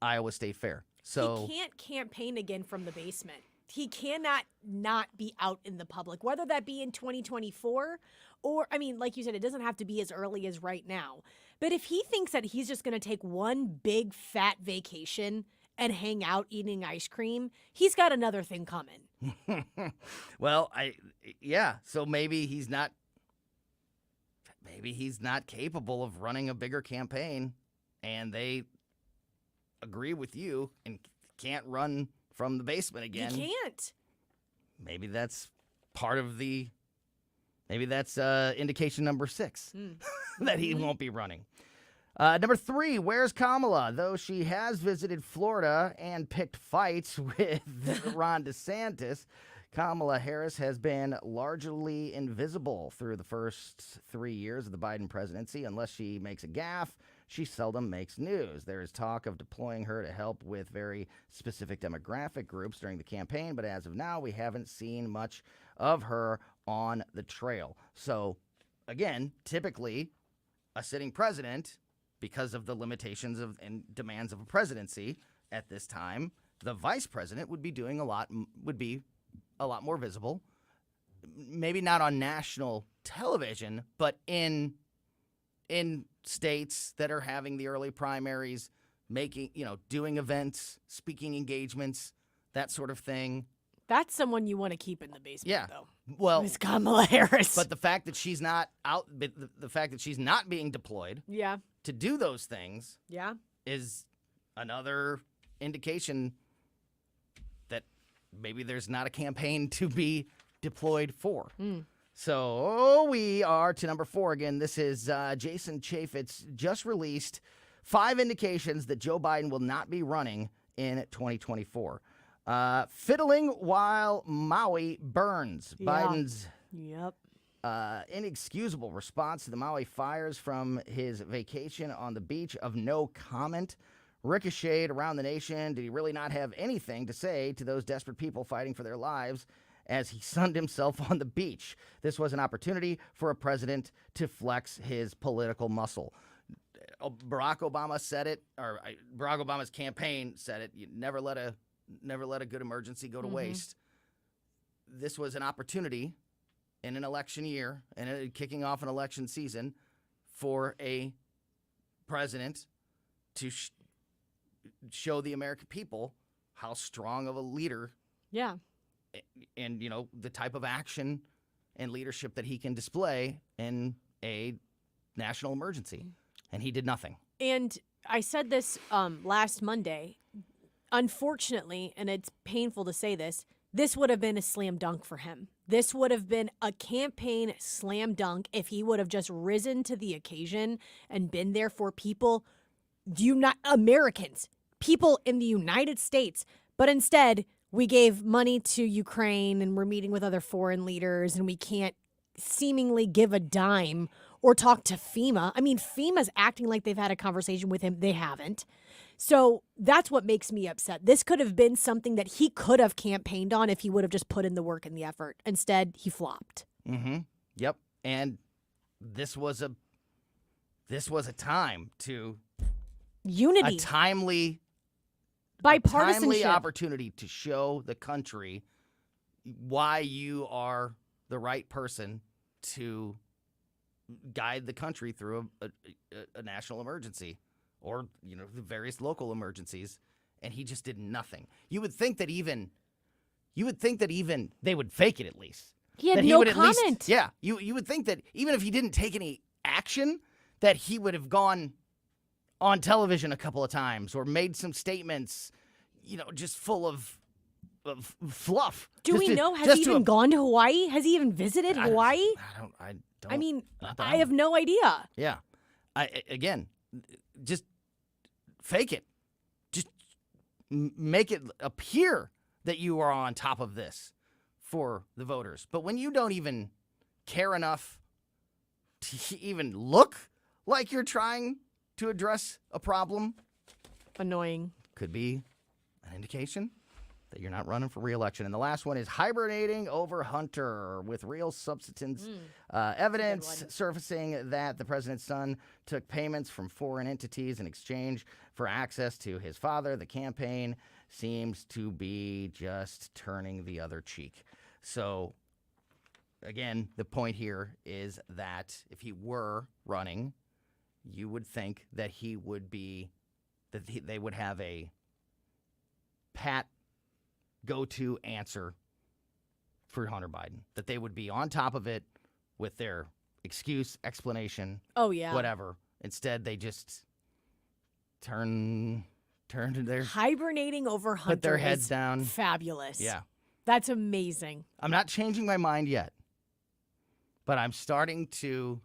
[SPEAKER 17] Iowa State Fair. So
[SPEAKER 18] he can't campaign again from the basement. He cannot not be out in the public, whether that be in 2024 or, like you said, it doesn't have to be as early as right now. But if he thinks that he's just going to take one big fat vacation and hang out eating ice cream, he's got another thing coming.
[SPEAKER 17] Well, so maybe he's not capable of running a bigger campaign, and they agree with you and can't run from the basement again.
[SPEAKER 18] He can't.
[SPEAKER 17] Maybe that's part of maybe that's indication number 6 that he won't be running. Number 3, where's Kamala? Though she has visited Florida and picked fights with Ron DeSantis, Kamala Harris has been largely invisible through the first 3 years of the Biden presidency. Unless she makes a gaffe, she seldom makes news. There is talk of deploying her to help with very specific demographic groups during the campaign, but as of now, we haven't seen much of her on the trail. So, again, typically, a sitting president, because of the limitations and demands of a presidency at this time, the vice president would be a lot more visible. Maybe not on national television, but in states that are having the early primaries, doing events, speaking engagements, that sort of thing.
[SPEAKER 18] That's someone you want to keep in the basement, though.
[SPEAKER 17] Well,
[SPEAKER 18] Miss Kamala Harris.
[SPEAKER 17] But the fact that she's not out, the fact that she's not being deployed, to do those things, is another indication that maybe there's not a campaign to be deployed for. So we are to number 4 again. This is Jason Chaffetz just released 5 indications that Joe Biden will not be running in 2024. Fiddling while Maui burns. Biden's inexcusable response to the Maui fires from his vacation on the beach of no comment ricocheted around the nation. Did he really not have anything to say to those desperate people fighting for their lives as he sunned himself on the beach? This was an opportunity for a president to flex his political muscle. Barack Obama said it, or Barack Obama's campaign said it. You never let a good emergency go to waste. This was an opportunity in an election year and kicking off an election season for a president to show the American people how strong of a leader and the type of action and leadership that he can display in a national emergency. And he did nothing.
[SPEAKER 18] And I said this last Monday. Unfortunately, and it's painful to say this would have been a slam dunk for him. This would have been a campaign slam dunk if he would have just risen to the occasion and been there for people, Americans, people in the United States. But instead, we gave money to Ukraine and we're meeting with other foreign leaders and we can't seemingly give a dime or talk to FEMA. I mean, FEMA's acting like they've had a conversation with him. They haven't. So that's what makes me upset. This could have been something that he could have campaigned on if he would have just put in the work and the effort. Instead, he flopped.
[SPEAKER 17] Mm-hmm. Yep. And this was a time to
[SPEAKER 18] unity,
[SPEAKER 17] a timely
[SPEAKER 18] bipartisanship,
[SPEAKER 17] opportunity to show the country why you are the right person to guide the country through a national emergency or, the various local emergencies. And he just did nothing. You would think that even they would fake it at least.
[SPEAKER 18] He had no comment.
[SPEAKER 17] You would think that even if he didn't take any action, that he would have gone on television a couple of times or made some statements, just full of fluff.
[SPEAKER 18] Do we know? Has he even gone to Hawaii? Has he even visited Hawaii?
[SPEAKER 17] I
[SPEAKER 18] have no idea.
[SPEAKER 17] Yeah. Again, just fake it. Just make it appear that you are on top of this for the voters. But when you don't even care enough to even look like you're trying to address a problem,
[SPEAKER 18] annoying.
[SPEAKER 17] Could be an indication that you're not running for re-election. And the last one is hibernating over Hunter, with real substance evidence surfacing that the president's son took payments from foreign entities in exchange for access to his father. The campaign seems to be just turning the other cheek. So, again, the point here is that if he were running, you would think that they would have a pat go-to answer for Hunter Biden, that they would be on top of it with their excuse, explanation, whatever. Instead, they just turn to their
[SPEAKER 18] hibernating over Hunter.
[SPEAKER 17] Put their heads down.
[SPEAKER 18] Fabulous.
[SPEAKER 17] Yeah.
[SPEAKER 18] That's amazing.
[SPEAKER 17] I'm not changing my mind yet, but I'm starting to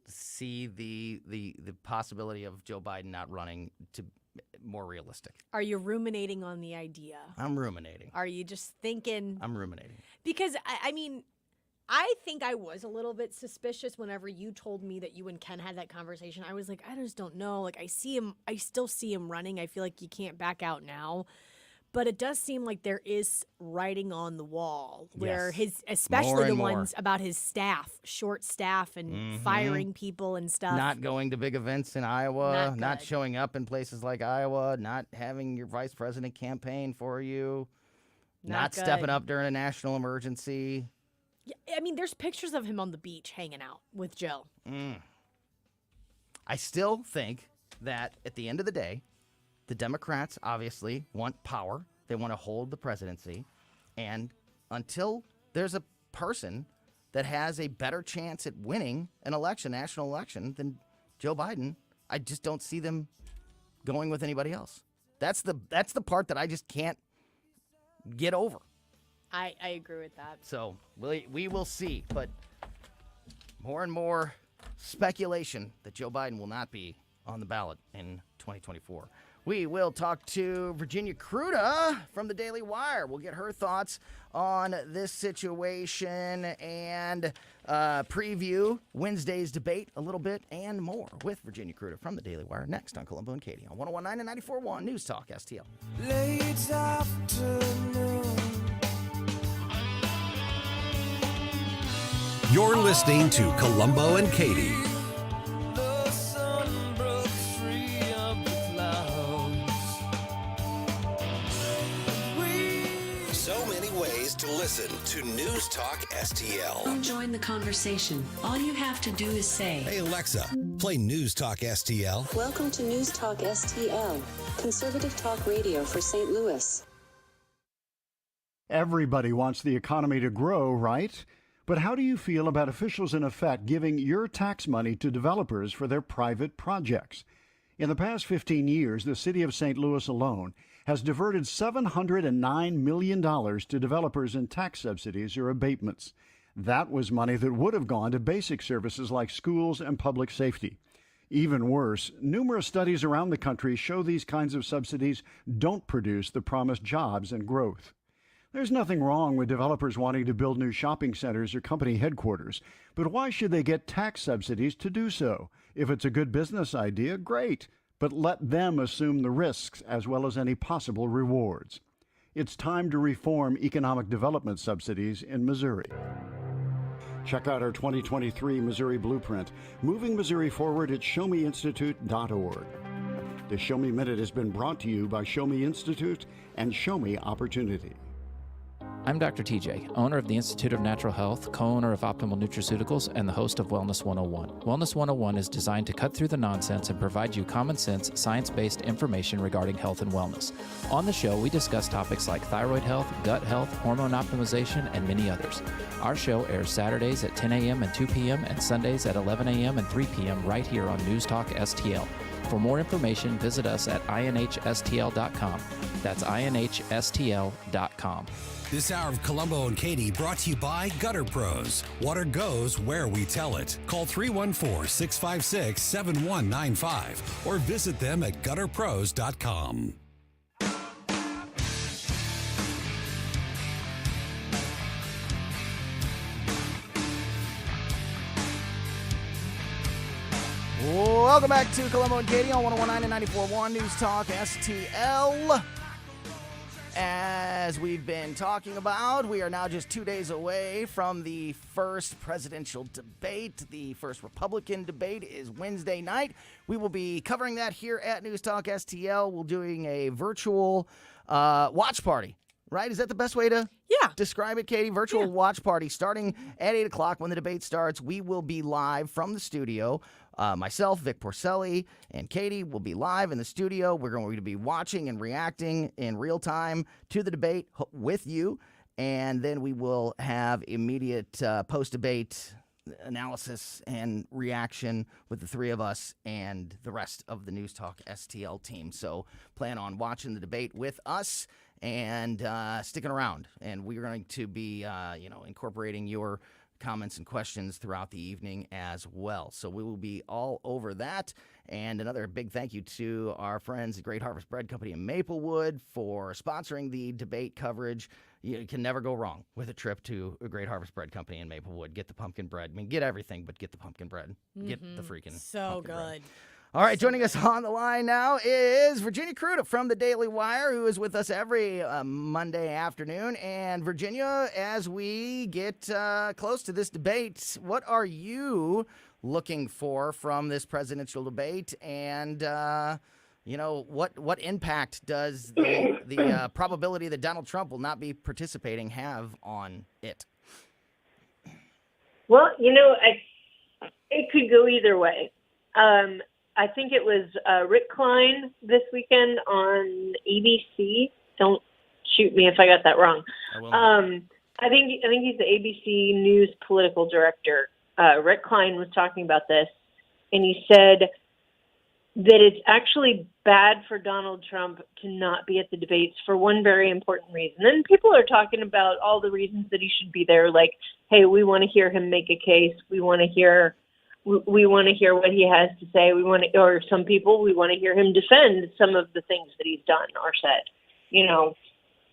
[SPEAKER 17] see the possibility of Joe Biden not running to more realistic.
[SPEAKER 18] Are you ruminating on the idea?
[SPEAKER 17] I'm ruminating.
[SPEAKER 18] Are you just thinking?
[SPEAKER 17] I'm ruminating.
[SPEAKER 18] Because, I think I was a little bit suspicious whenever you told me that you and Ken had that conversation. I was like, I just don't know. Like, I still see him running. I feel like you can't back out now. But it does seem like there is writing on the wall where especially the ones about his staff, short staff and firing people and stuff.
[SPEAKER 17] Not going to big events in Iowa, not showing up in places like Iowa, not having your vice president campaign for you, not stepping up during a national emergency.
[SPEAKER 18] Yeah, there's pictures of him on the beach hanging out with Joe.
[SPEAKER 17] I still think that at the end of the day, the Democrats obviously want power. They want to hold the presidency. And until there's a person that has a better chance at winning an election, national election, than Joe Biden, I just don't see them going with anybody else. That's the part that I just can't get over.
[SPEAKER 18] I agree with that.
[SPEAKER 17] So we will see. But more and more speculation that Joe Biden will not be on the ballot in 2024. We will talk to Virginia Kruta from the Daily Wire. We'll get her thoughts on this situation and preview Wednesday's debate a little bit and more with Virginia Kruta from the Daily Wire next on Colombo and Katie on 101.9 and 94.1 News Talk STL.
[SPEAKER 16] Late afternoon.
[SPEAKER 5] You're listening to Colombo and Katie.
[SPEAKER 16] The sun broke free of the clouds.
[SPEAKER 5] So many ways to listen to News Talk STL.
[SPEAKER 1] Join the conversation. All you have to do is say,
[SPEAKER 5] Hey Alexa, play News Talk STL.
[SPEAKER 1] Welcome to News Talk STL, conservative talk radio for St. Louis.
[SPEAKER 3] Everybody wants the economy to grow, right? But how do you feel about officials in effect giving your tax money to developers for their private projects? In the past 15 years, the city of St. Louis alone has diverted $709 million to developers in tax subsidies or abatements. That was money that would have gone to basic services like schools and public safety. Even worse, numerous studies around the country show these kinds of subsidies don't produce the promised jobs and growth. There's nothing wrong with developers wanting to build new shopping centers or company headquarters, but why should they get tax subsidies to do so? If it's a good business idea, great, but let them assume the risks as well as any possible rewards. It's time to reform economic development subsidies in Missouri. Check out our 2023 Missouri Blueprint, moving Missouri forward at showmeinstitute.org. The Show Me Minute has been brought to you by Show Me Institute and Show Me Opportunity.
[SPEAKER 2] I'm Dr. TJ, owner of the Institute of Natural Health, co-owner of Optimal Nutraceuticals, and the host of Wellness 101. Wellness 101 is designed to cut through the nonsense and provide you common sense, science-based information regarding health and wellness. On the show, we discuss topics like thyroid health, gut health, hormone optimization, and many others. Our show airs Saturdays at 10 a.m. and 2 p.m. and Sundays at 11 a.m. and 3 p.m. right here on News Talk STL. For more information, visit us at inhstl.com. That's inhstl.com.
[SPEAKER 5] This hour of Colombo and Katie brought to you by Gutter Pros. Water goes where we tell it. Call 314-656-7195 or visit them at gutterpros.com.
[SPEAKER 17] Welcome back to Colombo and Katie on 101.9 and 94.1 News Talk STL. As we've been talking about, we are now just 2 days away from the first presidential debate. The first Republican debate is Wednesday night. We will be covering that here at News Talk STL. We're doing a virtual watch party. Right? Is that the best way to describe it, Katie? Virtual watch party starting at 8 o'clock when the debate starts. We will be live from the studio. Myself, Vic Porcelli, and Katie will be live in the studio. We're going to be watching and reacting in real time to the debate with you. And then we will have immediate post-debate analysis and reaction with the three of us and the rest of the News Talk STL team. So plan on watching the debate with us and sticking around. And we're going to be, incorporating your comments and questions throughout the evening as well. So we will be all over that. And another big thank you to our friends at Great Harvest Bread Company in Maplewood for sponsoring the debate coverage. You can never go wrong with a trip to a Great Harvest Bread Company in Maplewood. Get the pumpkin bread. I mean, get everything, but get the pumpkin bread. Get the freaking
[SPEAKER 18] so good.
[SPEAKER 17] Bread. All right, joining us on the line now is Virginia Crudup from the Daily Wire, who is with us every Monday afternoon. And Virginia, as we get close to this debate, what are you looking for from this presidential debate? And, what impact does the probability that Donald Trump will not be participating have on it?
[SPEAKER 4] Well, it could go either way. I think it was Rick Klein this weekend on ABC. Don't shoot me if I got that wrong. I think he's the ABC News political director. Rick Klein was talking about this, and he said that it's actually bad for Donald Trump to not be at the debates for one very important reason. And people are talking about all the reasons that he should be there, like, hey, we want to hear him make a case. We want to hear what he has to say. Or some people, we want to hear him defend some of the things that he's done or said.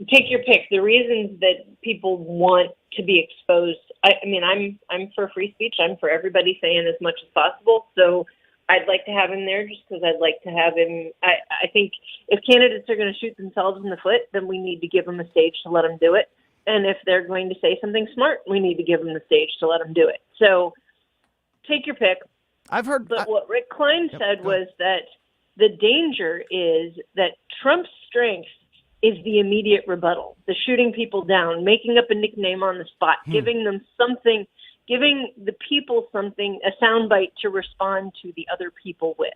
[SPEAKER 4] Take your pick. The reasons that people want to be exposed. I'm for free speech. I'm for everybody saying as much as possible. So I'd like to have him there just because I'd like to have him. I think if candidates are going to shoot themselves in the foot, then we need to give them a stage to let them do it. And if they're going to say something smart, we need to give them the stage to let them do it. So take your pick. But what Rick Klein said was that the danger is that Trump's strength is the immediate rebuttal, the shooting people down, making up a nickname on the spot, giving them something, giving the people something, a soundbite to respond to the other people with,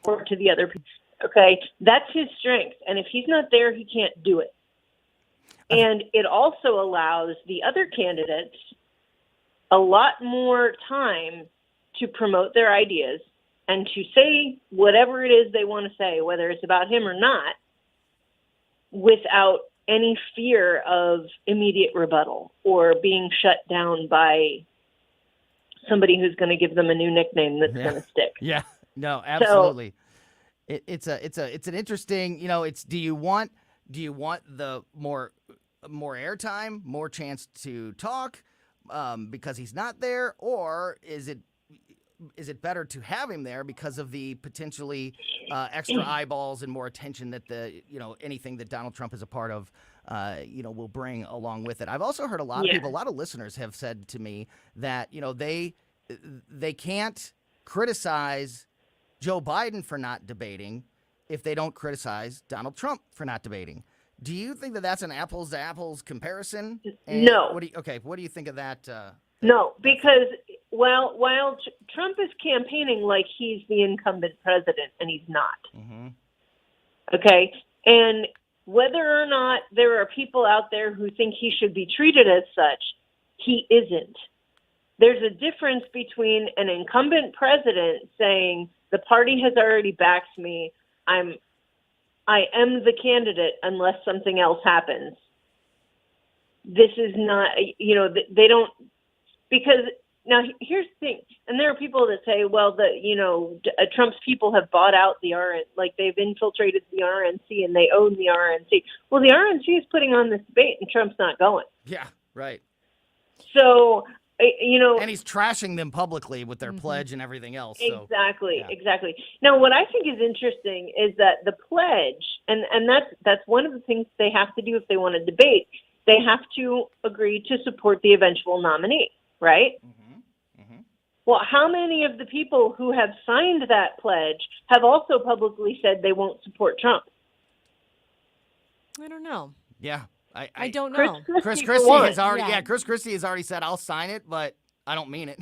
[SPEAKER 4] or to the other people. Okay, that's his strength. And if he's not there, he can't do it. And it also allows the other candidates a lot more time to promote their ideas and to say whatever it is they want to say, whether it's about him or not, without any fear of immediate rebuttal or being shut down by somebody who's going to give them a new nickname that's going to stick.
[SPEAKER 17] Yeah. No, absolutely. It's an interesting, it's do you want the more airtime, more chance to talk because he's not there, or is it better to have him there because of the potentially extra eyeballs and more attention that anything that Donald Trump is a part of will bring along with it? I've also heard a lot of people, a lot of listeners have said to me that they can't criticize Joe Biden for not debating if they don't criticize Donald Trump for not debating. Do you think that that's an apples to apples comparison? And
[SPEAKER 4] no.
[SPEAKER 17] What do you think of that?
[SPEAKER 4] No, because while Trump is campaigning like he's the incumbent president, and he's not.
[SPEAKER 17] Mm-hmm.
[SPEAKER 4] Okay? And whether or not there are people out there who think he should be treated as such, he isn't. There's a difference between an incumbent president saying, the party has already backed me, I am the candidate unless something else happens. This is not, they don't, because now here's the thing, and there are people that say, well, Trump's people have bought out the RNC, like they've infiltrated the RNC and they own the RNC. Well, the RNC is putting on this debate and Trump's not going.
[SPEAKER 17] Yeah, right.
[SPEAKER 4] So,
[SPEAKER 17] and he's trashing them publicly with their pledge and everything else. So,
[SPEAKER 4] exactly. Now, what I think is interesting is that the pledge, and that's one of the things they have to do if they want to debate. They have to agree to support the eventual nominee, right?
[SPEAKER 17] Mm-hmm. Mm-hmm.
[SPEAKER 4] Well, how many of the people who have signed that pledge have also publicly said they won't support Trump?
[SPEAKER 18] I don't know.
[SPEAKER 17] Yeah.
[SPEAKER 18] I don't know.
[SPEAKER 17] Chris Christie has already Chris Christie has already said I'll sign it, but I don't mean it.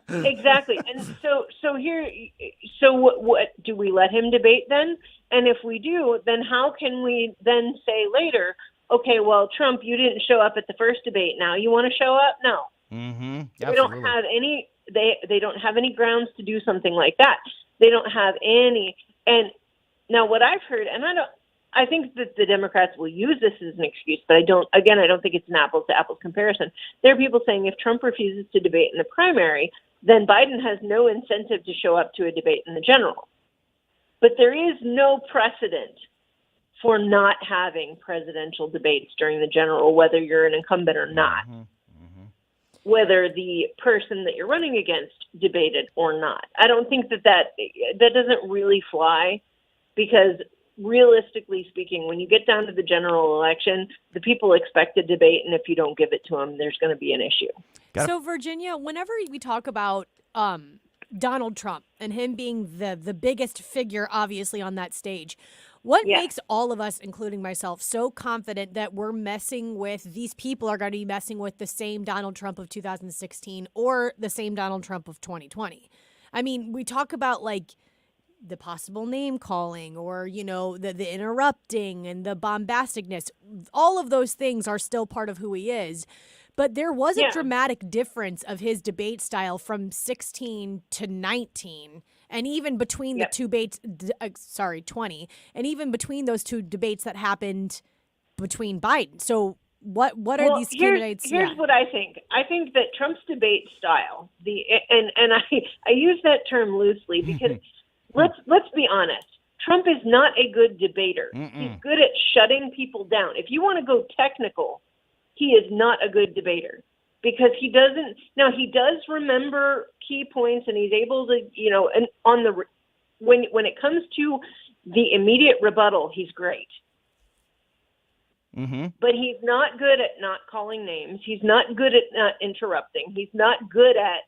[SPEAKER 4] Exactly. And so what do we let him debate then? And if we do, then how can we then say later, okay, well, Trump, you didn't show up at the first debate. Now you want to show up? No.
[SPEAKER 17] Mm-hmm.
[SPEAKER 4] They don't have any. They don't have any grounds to do something like that. They don't have any. And now what I've heard, and I think that the Democrats will use this as an excuse, but I don't think it's an apples to apples comparison. There are people saying if Trump refuses to debate in the primary, then Biden has no incentive to show up to a debate in the general. But there is no precedent for not having presidential debates during the general, whether you're an incumbent or not, whether the person that you're running against debated or not. I don't think that doesn't really fly, because realistically speaking, when you get down to the general election, the people expect a debate, and if you don't give it to them, there's going to be an issue.
[SPEAKER 18] So, Virginia, whenever we talk about Donald Trump and him being the biggest figure, obviously, on that stage, what makes all of us, including myself, so confident that we're messing with, these people are going to be messing with the same Donald Trump of 2016 or the same Donald Trump of 2020? I mean, we talk about, like, the possible name calling or, the interrupting and the bombasticness. All of those things are still part of who he is. But there was a dramatic difference of his debate style from 16 to 19. And even between the two debates, 20, and even between those two debates that happened between Biden. So what are these candidates?
[SPEAKER 4] Here's what I think. I think that Trump's debate style, and I use that term loosely because let's be honest. Trump is not a good debater. He's good at shutting people down. If you want to go technical, he is not a good debater because he doesn't. Now, he does remember key points, and he's able to, and when it comes to the immediate rebuttal, he's great.
[SPEAKER 17] Mm-hmm.
[SPEAKER 4] But he's not good at not calling names. He's not good at not interrupting. He's not good at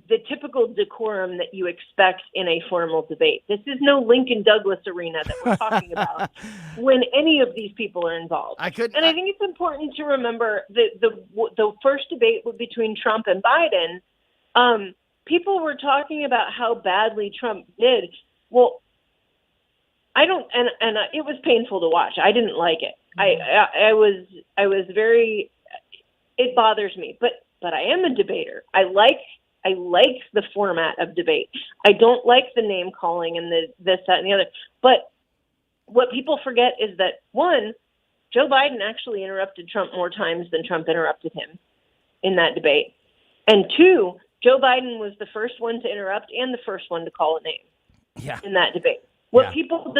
[SPEAKER 4] the typical decorum that you expect in a formal debate. This is no Lincoln Douglas arena that we're talking about when any of these people are involved. I think it's important to remember the first debate between Trump and Biden. People were talking about how badly Trump did. Well, I don't, and it was painful to watch. I didn't like it. I was very. It bothers me, but I am a debater. I like the format of debate. I don't like the name calling and the this, that, and the other. But what people forget is that, one, Joe Biden actually interrupted Trump more times than Trump interrupted him in that debate. And two, Joe Biden was the first one to interrupt and the first one to call a name in that debate. People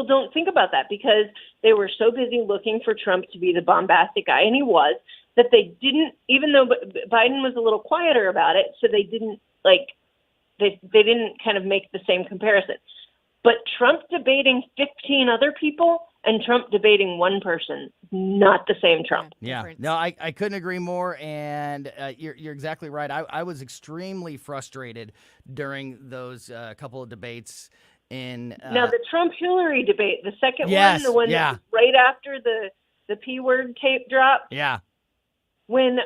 [SPEAKER 4] don't think about that because they were so busy looking for Trump to be the bombastic guy, and he was, that they didn't, even though Biden was a little quieter about it, so they didn't they didn't kind of make the same comparison. But Trump debating 15 other people and Trump debating one person, not the same Trump.
[SPEAKER 17] Yeah, no, I couldn't agree more, and you're exactly right. I was extremely frustrated during those couple of debates.
[SPEAKER 4] Now, the Trump-Hillary debate, the second one, the one that was right after the P-word tape dropped.
[SPEAKER 17] Yeah.
[SPEAKER 4] When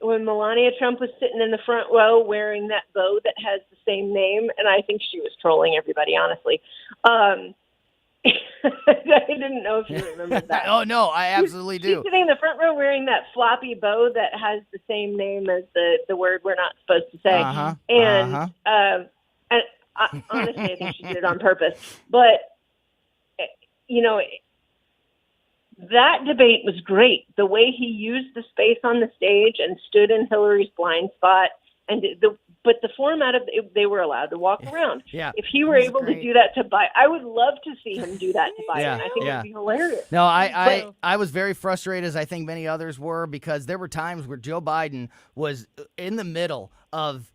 [SPEAKER 4] Melania Trump was sitting in the front row wearing that bow that has the same name, and I think she was trolling everybody, honestly. I didn't know if you remembered that.
[SPEAKER 17] Oh, no, I absolutely do.
[SPEAKER 4] She's sitting in the front row wearing that floppy bow that has the same name as the word we're not supposed to say. And honestly, I think she did it on purpose. But, that debate was great. The way he used the space on the stage and stood in Hillary's blind spot. But the format of they were allowed to walk around.
[SPEAKER 17] Yeah,
[SPEAKER 4] if he were able to do that to Biden, I would love to see him do that to Biden. I think it would be hilarious.
[SPEAKER 17] No, I was very frustrated, as I think many others were, because there were times where Joe Biden was in the middle of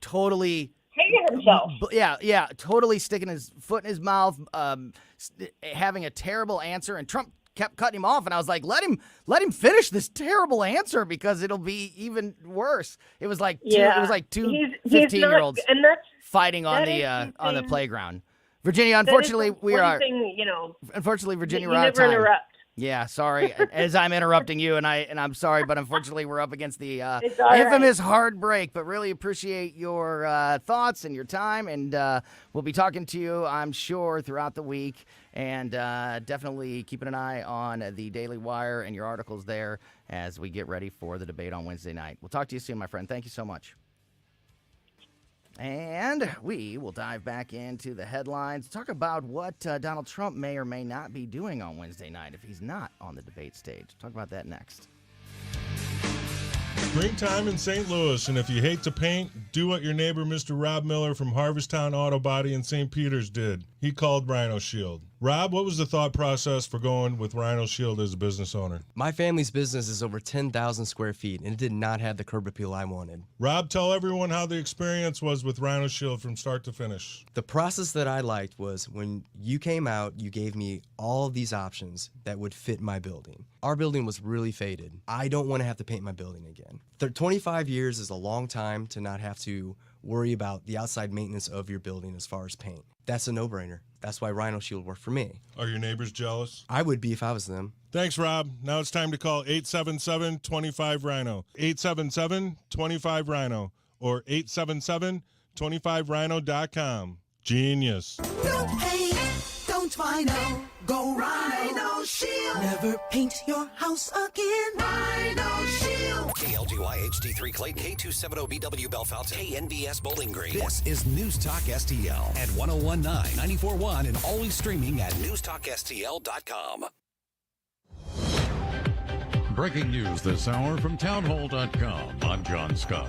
[SPEAKER 17] totally
[SPEAKER 4] hating himself.
[SPEAKER 17] Yeah, totally sticking his foot in his mouth, having a terrible answer, and Trump kept cutting him off, and I was like, let him finish this terrible answer because it'll be even worse. It was like two 15-year-olds fighting on the playground. Virginia, unfortunately, unfortunately, Virginia, we're out of time.
[SPEAKER 4] Interrupt.
[SPEAKER 17] Yeah, sorry. As I'm interrupting you, and I'm sorry, but unfortunately, we're up against the infamous hard break. But really appreciate your thoughts and your time, and we'll be talking to you, I'm sure, throughout the week, and definitely keeping an eye on the Daily Wire and your articles there as we get ready for the debate on Wednesday night. We'll talk to you soon, my friend. Thank you so much. And we will dive back into the headlines, talk about what Donald Trump may or may not be doing on Wednesday night if he's not on the debate stage. Talk about that next.
[SPEAKER 6] Springtime in St. Louis, and if you hate to paint, do what your neighbor Mr. Rob Miller from Harvesttown Auto Body in St. Peters did. He called Rhino Shield. Rob, what was the thought process for going with Rhino Shield as a business owner?
[SPEAKER 7] My family's business is over 10,000 square feet, and it did not have the curb appeal I wanted.
[SPEAKER 6] Rob, tell everyone how the experience was with Rhino Shield from start to finish.
[SPEAKER 7] The process that I liked was when you came out, you gave me all of these options that would fit my building. Our building was really faded. I don't want to have to paint my building again. 25 years is a long time to not have to worry about the outside maintenance of your building as far as paint. That's a no-brainer. That's why Rhino Shield worked for me.
[SPEAKER 6] Are your neighbors jealous?
[SPEAKER 7] I would be if I was them.
[SPEAKER 6] Thanks, Rob. Now it's time to call 877-25-RHINO. 877-25-RHINO or 877-25rhino.com. Genius.
[SPEAKER 16] No paint, don't Rhino. Go Rhino Shield. Never paint your house again. Rhino Shield.
[SPEAKER 5] KLGY HD3 Clayton, K270BW Bellefonte, KNBS Bowling Green. This is News Talk STL at 1019, 94.1, and always streaming at newstalkstl.com.
[SPEAKER 8] Breaking news this hour from townhall.com. I'm John Scott.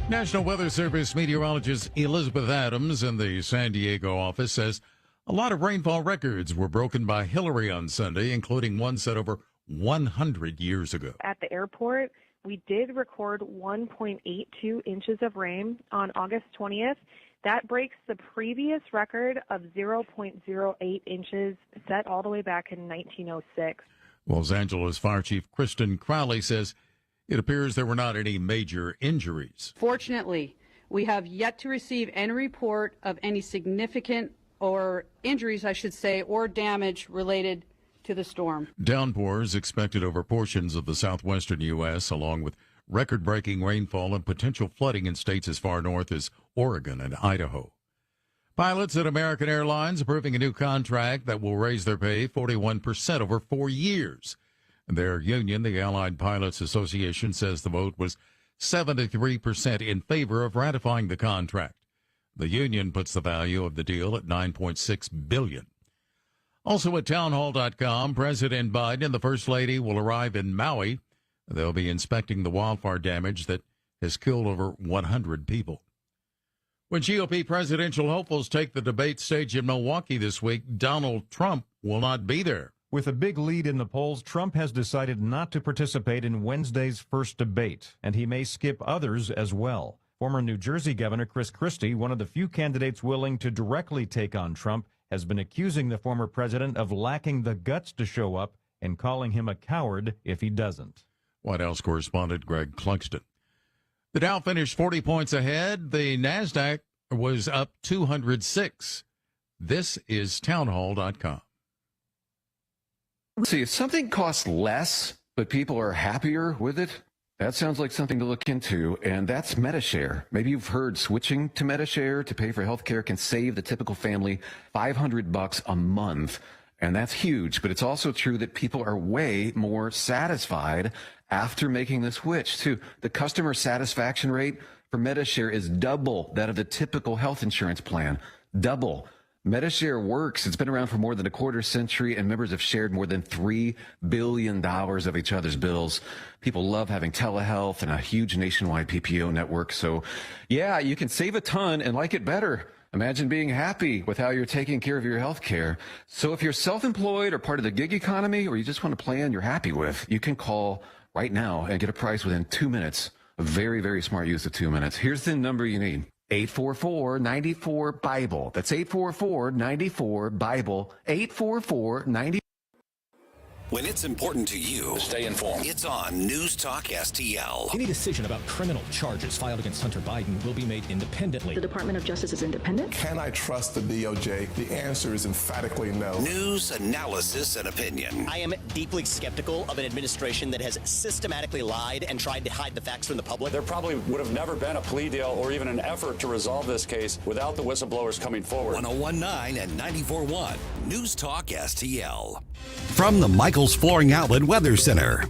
[SPEAKER 8] National Weather Service meteorologist Elizabeth Adams in the San Diego office says a lot of rainfall records were broken by Hillary on Sunday, including one set over 100 years ago.
[SPEAKER 24] At the airport, we did record 1.82 inches of rain on August 20th. That breaks the previous record of 0.08 inches set all the way back in 1906.
[SPEAKER 8] Los Angeles Fire Chief Kristen Crowley says it appears there were not any major injuries.
[SPEAKER 25] Fortunately, we have yet to receive any report of any significant or injuries, I should say, or damage related to the storm.
[SPEAKER 8] Downpours expected over portions of the southwestern U.S., along with record-breaking rainfall and potential flooding in states as far north as Oregon and Idaho. Pilots at American Airlines approving a new contract that will raise their pay 41% over 4 years. Their union, the Allied Pilots Association, says the vote was 73% in favor of ratifying the contract. The union puts the value of the deal at $9.6 billion. Also at townhall.com, President Biden and the First Lady will arrive in Maui. They'll be inspecting the wildfire damage that has killed over 100 people. When GOP presidential hopefuls take the debate stage in Milwaukee this week, Donald Trump will not be there.
[SPEAKER 9] With a big lead in the polls, Trump has decided not to participate in Wednesday's first debate, and he may skip others as well. Former New Jersey Governor Chris Christie, one of the few candidates willing to directly take on Trump, has been accusing the former president of lacking the guts to show up and calling him a coward if he doesn't.
[SPEAKER 8] White House correspondent Greg Clugston. The Dow finished 40 points ahead. The NASDAQ was up 206. This is townhall.com.
[SPEAKER 11] See, if something costs less, but people are happier with it, that sounds like something to look into, and that's MediShare. Maybe you've heard switching to MediShare to pay for healthcare can save the typical family $500 a month, and that's huge. But it's also true that people are way more satisfied after making the switch, too. The customer satisfaction rate for MediShare is double that of the typical health insurance plan. Double. MediShare works. It's been around for more than a quarter century, and members have shared more than $3 billion of each other's bills. People love having telehealth and a huge nationwide PPO network. So, yeah, you can save a ton and like it better. Imagine being happy with how you're taking care of your health care. So if you're self-employed or part of the gig economy, or you just want a plan you're happy with, you can call right now and get a price within 2 minutes. A very, very smart use of 2 minutes. Here's the number you need. 844-94-BIBLE. That's 844-94-BIBLE. 844-94.
[SPEAKER 5] When it's important to you, stay informed. It's on News Talk STL.
[SPEAKER 23] Any decision about criminal charges filed against Hunter Biden will be made independently.
[SPEAKER 21] The Department of Justice is independent?
[SPEAKER 12] Can I trust the DOJ? The answer is emphatically no.
[SPEAKER 5] News, analysis, and opinion.
[SPEAKER 13] I am deeply skeptical of an administration that has systematically lied and tried to hide the facts from the public.
[SPEAKER 14] There probably would have never been a plea deal or even an effort to resolve this case without the whistleblowers coming forward.
[SPEAKER 5] 101.9 and 94.1 News Talk STL. From the Michaels Flooring Outlet Weather Center.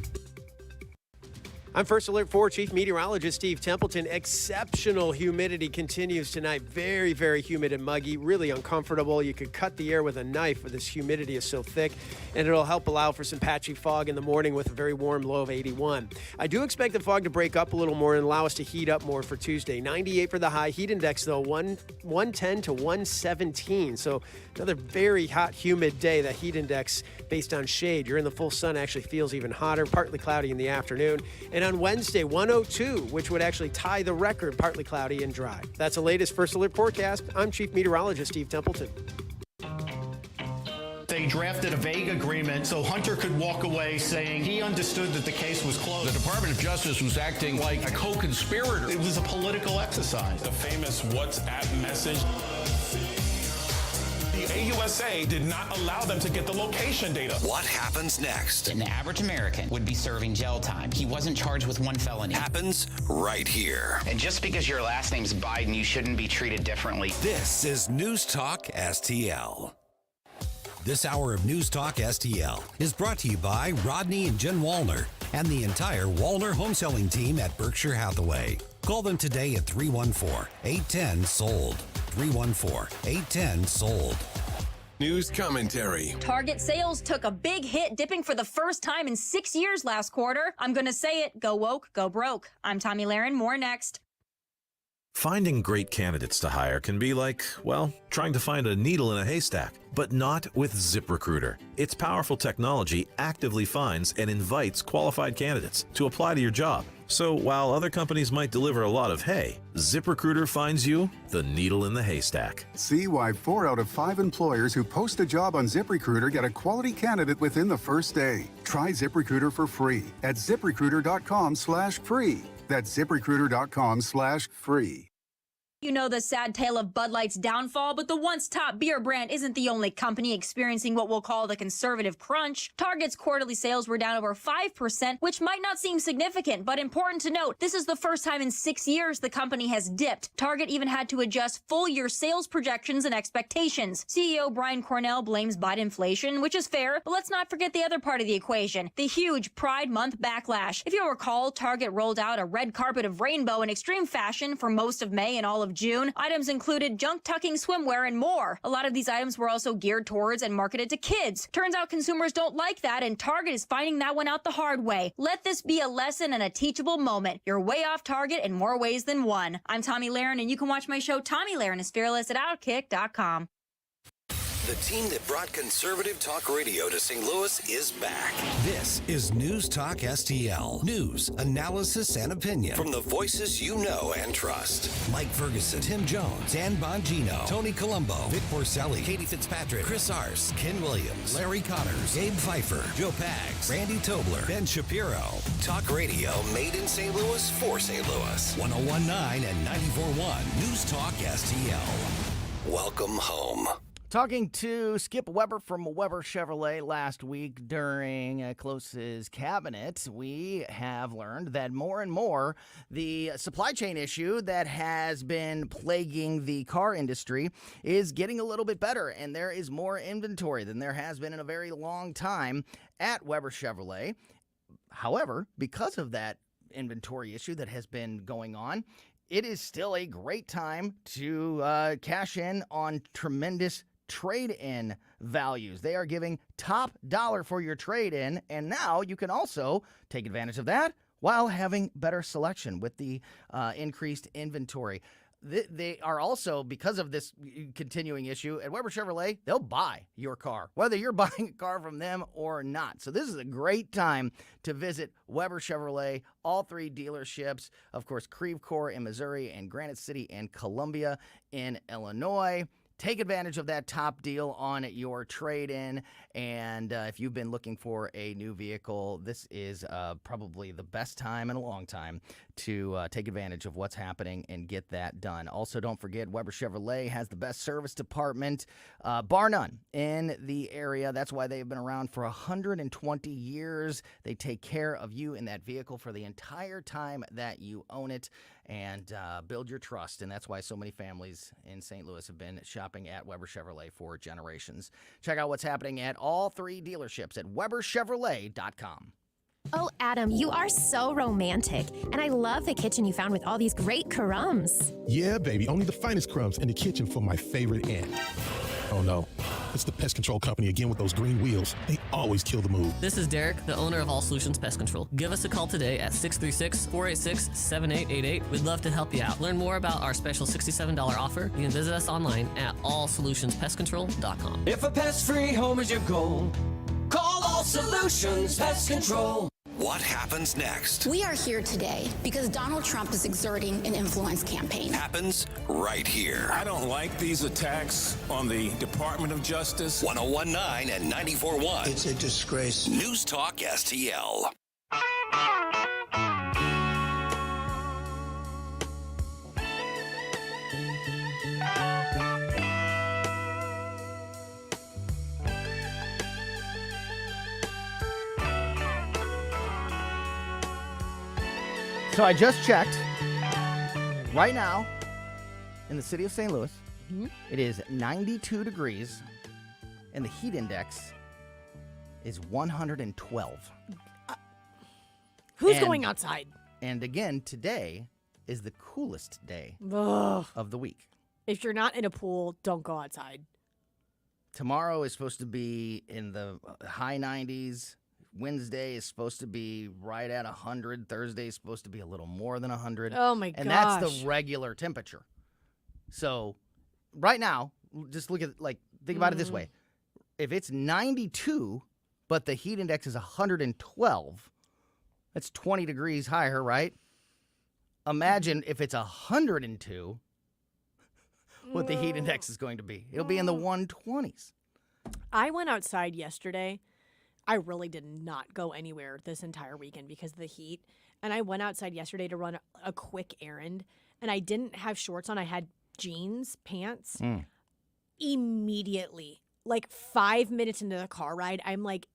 [SPEAKER 26] I'm First Alert 4 Chief Meteorologist Steve Templeton. Exceptional humidity continues tonight. Very, very humid and muggy. Really uncomfortable. You could cut the air with a knife, but this humidity is so thick. And it'll help allow for some patchy fog in the morning with a very warm low of 81. I do expect the fog to break up a little more and allow us to heat up more for Tuesday. 98 for the high. Heat index, though, 110 to 117. So another very hot, humid day. That heat index based on shade. You're in the full sun, actually feels even hotter. Partly cloudy in the afternoon. And on Wednesday, 102, which would actually tie the record, partly cloudy and dry. That's the latest First Alert forecast. I'm Chief Meteorologist Steve Templeton.
[SPEAKER 27] They drafted a vague agreement so Hunter could walk away saying he understood that the case was closed.
[SPEAKER 28] The Department of Justice was acting like a co-conspirator.
[SPEAKER 27] It was a political exercise.
[SPEAKER 29] The famous WhatsApp message. The AUSA did not allow them to get the location data.
[SPEAKER 5] What happens next?
[SPEAKER 30] An average American would be serving jail time. He wasn't charged with one felony.
[SPEAKER 5] Happens right here.
[SPEAKER 30] And just because your last name's Biden, you shouldn't be treated differently.
[SPEAKER 5] This is News Talk STL. This hour of News Talk STL is brought to you by Rodney and Jen Wallner and the entire Wallner home selling team at Berkshire Hathaway. Call them today at 314-810-SOLD. 314-810-SOLD.
[SPEAKER 31] News commentary.
[SPEAKER 32] Target sales took a big hit, dipping for the first time in 6 years last quarter. I'm going to say it. Go woke, go broke. I'm Tommy Lahren. More next.
[SPEAKER 33] Finding great candidates to hire can be like, well, trying to find a needle in a haystack, but not with ZipRecruiter. Its powerful technology actively finds and invites qualified candidates to apply to your job. So while other companies might deliver a lot of hay, ZipRecruiter finds you the needle in the haystack.
[SPEAKER 34] See why 4 out of 5 employers who post a job on ZipRecruiter get a quality candidate within the first day. Try ZipRecruiter for free at ZipRecruiter.com/free. That's ZipRecruiter.com/free.
[SPEAKER 32] You know the sad tale of Bud Light's downfall, but the once top beer brand isn't the only company experiencing what we'll call the conservative crunch. Target's quarterly sales were down over 5%, which might not seem significant, but important to note, this is the first time in 6 years the company has dipped. Target even had to adjust full-year sales projections and expectations. CEO Brian Cornell blames Biden inflation, which is fair, but let's not forget the other part of the equation, the huge Pride Month backlash. If you'll recall, Target rolled out a red carpet of rainbow in extreme fashion for most of May and all of of June. Items included junk tucking swimwear and more. A lot of these items were also geared towards and marketed to kids. Turns out consumers don't like that, and Target is finding that one out the hard way. Let this be a lesson and a teachable moment. You're way off target in more ways than one. I'm Tommy Lahren, and you can watch my show Tommy Lahren is Fearless at Outkick.com.
[SPEAKER 5] The team that brought conservative talk radio to St. Louis is back. This is News Talk STL. News, analysis, and opinion from the voices you know and trust. Mike Ferguson, Tim Jones, Dan Bongino, Tony Colombo, Vic Porcelli, Katie Fitzpatrick, Chris Arce, Ken Williams, Larry Connors, Gabe Pfeiffer, Joe Pags, Randy Tobler, Ben Shapiro. Talk radio made in St. Louis for St. Louis. 101.9 and 94.1 News Talk STL. Welcome home.
[SPEAKER 1] Talking to Skip Weber from Weber Chevrolet last week during Close's cabinet, we have learned that more and more the supply chain issue that has been plaguing the car industry is getting a little bit better, and there is more inventory than there has been in a very long time at Weber Chevrolet. However, because of that inventory issue that has been going on, it is still a great time to cash in on tremendous trade-in values. They are giving top dollar for your trade-in, and now you can also take advantage of that while having better selection with the increased inventory. They are also, because of this continuing issue, at Weber Chevrolet, they'll buy your car, whether you're buying a car from them or not. So this is a great time to visit Weber Chevrolet, all three dealerships, of course, Creve Coeur in Missouri and Granite City and Columbia in Illinois. Take advantage of that top deal on your trade-in, and if you've been looking for a new vehicle, this is probably the best time in a long time to take advantage of what's happening and get that done. Also, don't forget, Weber Chevrolet has the best service department, bar none, in the area. That's why they've been around for 120 years. They take care of you in that vehicle for the entire time that you own it, and build your trust. And that's why so many families in St. Louis have been shopping at Weber Chevrolet for generations. Check out what's happening at all three dealerships at WeberChevrolet.com.
[SPEAKER 2] Oh, Adam, you are so romantic. And I love the kitchen you found with all these great crumbs.
[SPEAKER 3] Yeah, baby, only the finest crumbs in the kitchen for my favorite aunt. Oh no, it's the pest control company again with those green wheels. They always kill the mood.
[SPEAKER 4] This is Derek, the owner of All Solutions Pest Control. Give us a call today at 636-486-7888. We'd love to help you out. Learn more about our special $67 offer. You can visit us online at allsolutionspestcontrol.com.
[SPEAKER 6] If a pest-free home is your goal, call All Solutions Pest Control.
[SPEAKER 5] What happens next?
[SPEAKER 7] We are here today because Donald Trump is exerting an influence campaign.
[SPEAKER 5] Happens right here.
[SPEAKER 29] I don't like these attacks on the Department of Justice.
[SPEAKER 5] 101.9 and 94.1.
[SPEAKER 6] It's a disgrace.
[SPEAKER 5] News Talk STL.
[SPEAKER 1] So I just checked. Right now, in the city of St. Louis, it is 92 degrees, and the heat index is 112.
[SPEAKER 10] Who's going outside?
[SPEAKER 1] And again, today is the coolest day
[SPEAKER 10] Ugh.
[SPEAKER 1] of the week.
[SPEAKER 10] If you're not in a pool, don't go outside.
[SPEAKER 1] Tomorrow is supposed to be in the high 90s. Wednesday is supposed to be right at 100. Thursday is supposed to be a little more than 100.
[SPEAKER 10] Oh, my gosh.
[SPEAKER 1] And that's the regular temperature. So right now, just look at, think about it this way. If it's 92, but the heat index is 112, that's 20 degrees higher, right? Imagine if it's 102, what the heat index is going to be. It'll be in the 120s.
[SPEAKER 10] I went outside yesterday. I really did not go anywhere this entire weekend because of the heat. And I went outside yesterday to run a quick errand. And I didn't have shorts on. I had jeans, pants. Immediately, 5 minutes into the car ride, I'm like,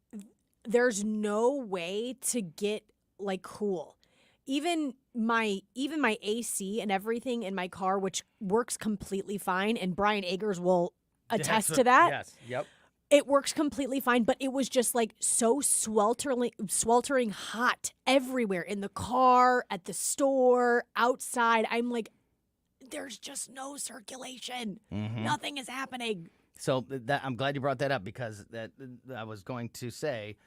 [SPEAKER 10] there's no way to get, cool. Even my AC and everything in my car, which works completely fine, and Brian Agers will attest to that.
[SPEAKER 1] Yes, yep.
[SPEAKER 10] It works completely fine, but it was just so sweltering hot everywhere in the car, at the store, outside. I'm like, there's just no circulation.
[SPEAKER 1] Mhm.
[SPEAKER 10] Nothing is happening.
[SPEAKER 1] So I'm glad you brought that up, because I was going to say,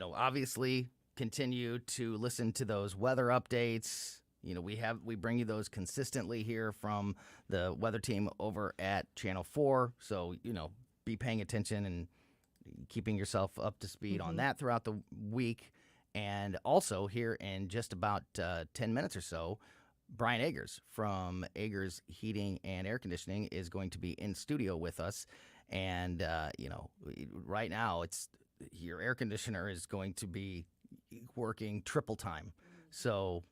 [SPEAKER 1] obviously continue to listen to those weather updates. We bring you those consistently here from the weather team over at Channel 4. So, be paying attention and keeping yourself up to speed on that throughout the week. And also here in just about 10 minutes or so, Brian Agers from Agers Heating and Air Conditioning is going to be in studio with us. And, right now your air conditioner is going to be working triple time. So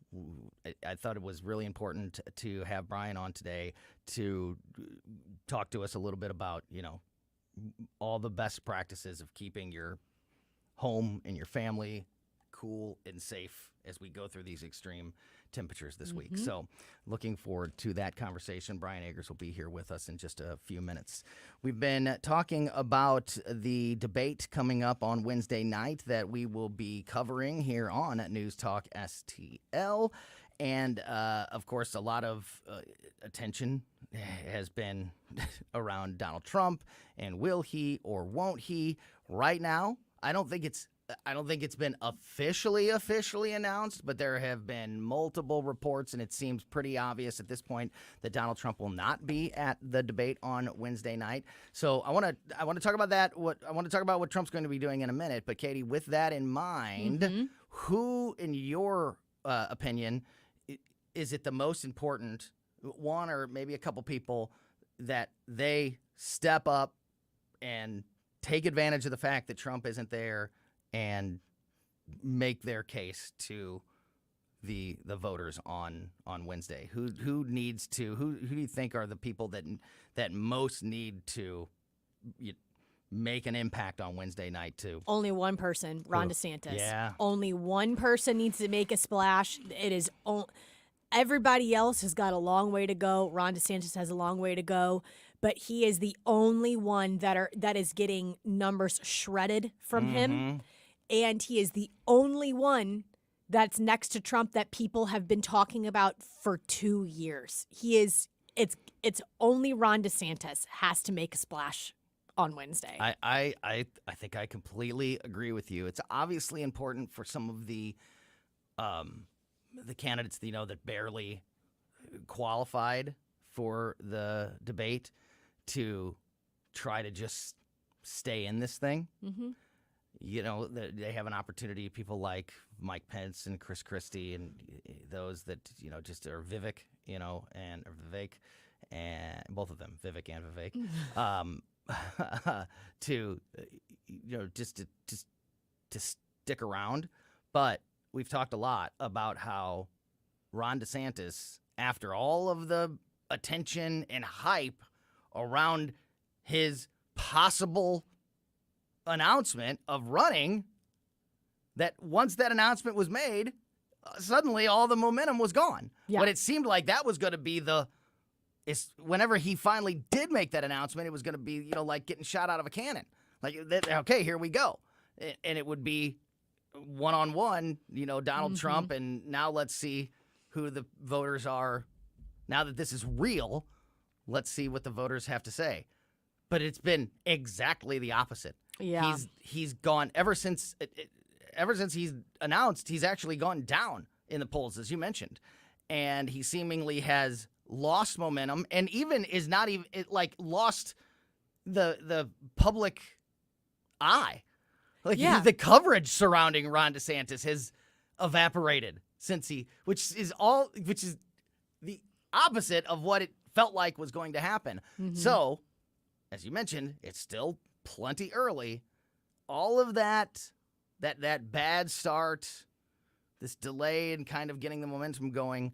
[SPEAKER 1] I thought it was really important to have Brian on today to talk to us a little bit about, all the best practices of keeping your home and your family cool and safe as we go through these extreme temperatures this week. So looking forward to that conversation. Brian Agers will be here with us in just a few minutes. We've been talking about the debate coming up on Wednesday night that we will be covering here on News Talk STL. And, of course, a lot of attention has been around Donald Trump and will he or won't he. Right now, I don't think it's been officially announced, but there have been multiple reports, and it seems pretty obvious at this point that Donald Trump will not be at the debate on Wednesday night. So I want to talk about that. I want to talk about what Trump's going to be doing in a minute. But Katie, with that in mind, who, in your opinion, is it the most important, one or maybe a couple people, that they step up and take advantage of the fact that Trump isn't there and make their case to the voters on Wednesday? Who do you think are the people that most need to make an impact on Wednesday night too?
[SPEAKER 10] Only one person, Ron DeSantis.
[SPEAKER 1] Yeah.
[SPEAKER 10] Only one person needs to make a splash. It is everybody else has got a long way to go. Ron DeSantis has a long way to go, but he is the only one that is getting numbers shredded from him. And he is the only one that's next to Trump that people have been talking about for 2 years. It's only Ron DeSantis has to make a splash on Wednesday.
[SPEAKER 1] I think I completely agree with you. It's obviously important for some of the candidates that barely qualified for the debate to try to just stay in this thing. They have an opportunity. People like Mike Pence and Chris Christie and those that, just are Vivek, and Vivek, and both of them, Vivek and Vivek, to stick around. But we've talked a lot about how Ron DeSantis, after all of the attention and hype around his possible announcement of running, that once that announcement was made, suddenly all the momentum was gone.
[SPEAKER 10] Yeah.
[SPEAKER 1] But it seemed like that was going to be whenever he finally did make that announcement, it was going to be, like getting shot out of a cannon. Like, okay, here we go. And it would be one-on-one, Donald Trump, and now let's see who the voters are. Now that this is real, let's see what the voters have to say. But it's been exactly the opposite.
[SPEAKER 10] Yeah.
[SPEAKER 1] He's gone ever since he's announced. He's actually gone down in the polls, as you mentioned, and he seemingly has lost momentum, and even is not even lost the public eye. The coverage surrounding Ron DeSantis has evaporated since which is the opposite of what it felt like was going to happen. So, as you mentioned, it's still plenty early. All of that bad start, this delay in kind of getting the momentum going,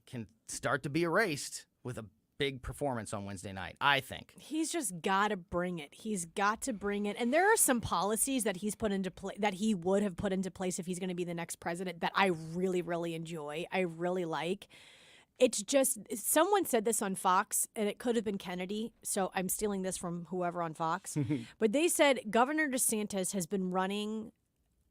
[SPEAKER 1] can start to be erased with a big performance on Wednesday night, I think.
[SPEAKER 10] He's just got to bring it. He's got to bring it. And there are some policies that he's put into place that he would have put into place if he's going to be the next president that I really, really enjoy. I really like. It's just, someone said this on Fox, and it could have been Kennedy, so I'm stealing this from whoever on Fox. But they said Governor DeSantis has been running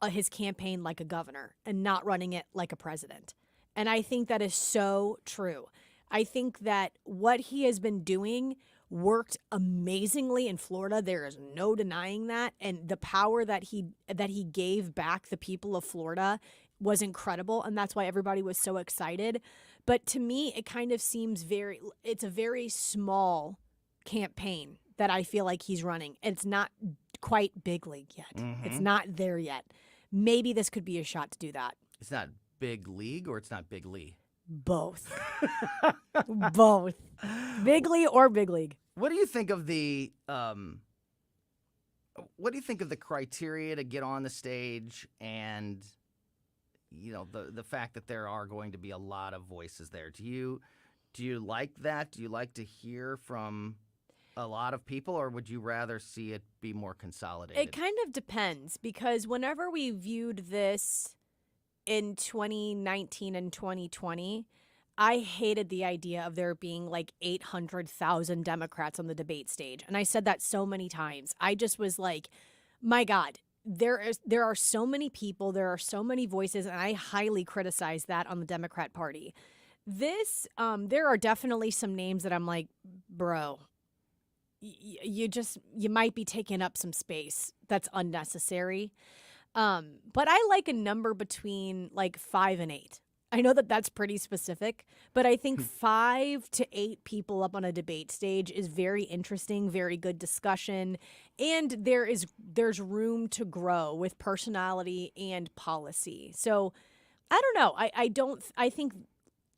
[SPEAKER 10] his campaign like a governor and not running it like a president. And I think that is so true. I think that what he has been doing worked amazingly in Florida. There is no denying that. And the power that he gave back the people of Florida was incredible. And that's why everybody was so excited. But to me, it kind of seems it's a very small campaign that I feel like he's running. It's not quite big league yet. It's not there yet. Maybe this could be a shot to do that.
[SPEAKER 1] It's not big league or it's not big Lee?
[SPEAKER 10] Both. Both. Big league or big league.
[SPEAKER 1] What do you think of the criteria to get on the stage and the fact that there are going to be a lot of voices there? Do you like that? Do you like to hear from a lot of people, or would you rather see it be more consolidated?
[SPEAKER 10] It kind of depends, because whenever we viewed this in 2019 and 2020, I hated the idea of there being like 800,000 Democrats on the debate stage. And I said that so many times. I just was like, my God, there are so many people, there are so many voices, and I highly criticize that on the Democrat Party. This, there are definitely some names that I'm like, bro, you might be taking up some space that's unnecessary. But I like a number between like 5 and 8. I know that that's pretty specific, but I think 5 to 8 people up on a debate stage is very interesting, very good discussion, and there's room to grow with personality and policy. So I don't know. I think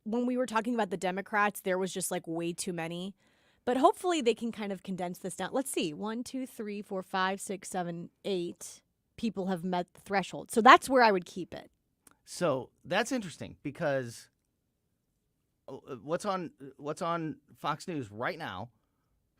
[SPEAKER 10] when we were talking about the Democrats, there was just like way too many. But hopefully they can kind of condense this down. Let's see. 1, 2, 3, 4, 5, 6, 7, 8 people have met the threshold. So that's where I would keep it.
[SPEAKER 1] So that's interesting, because what's on Fox News right now,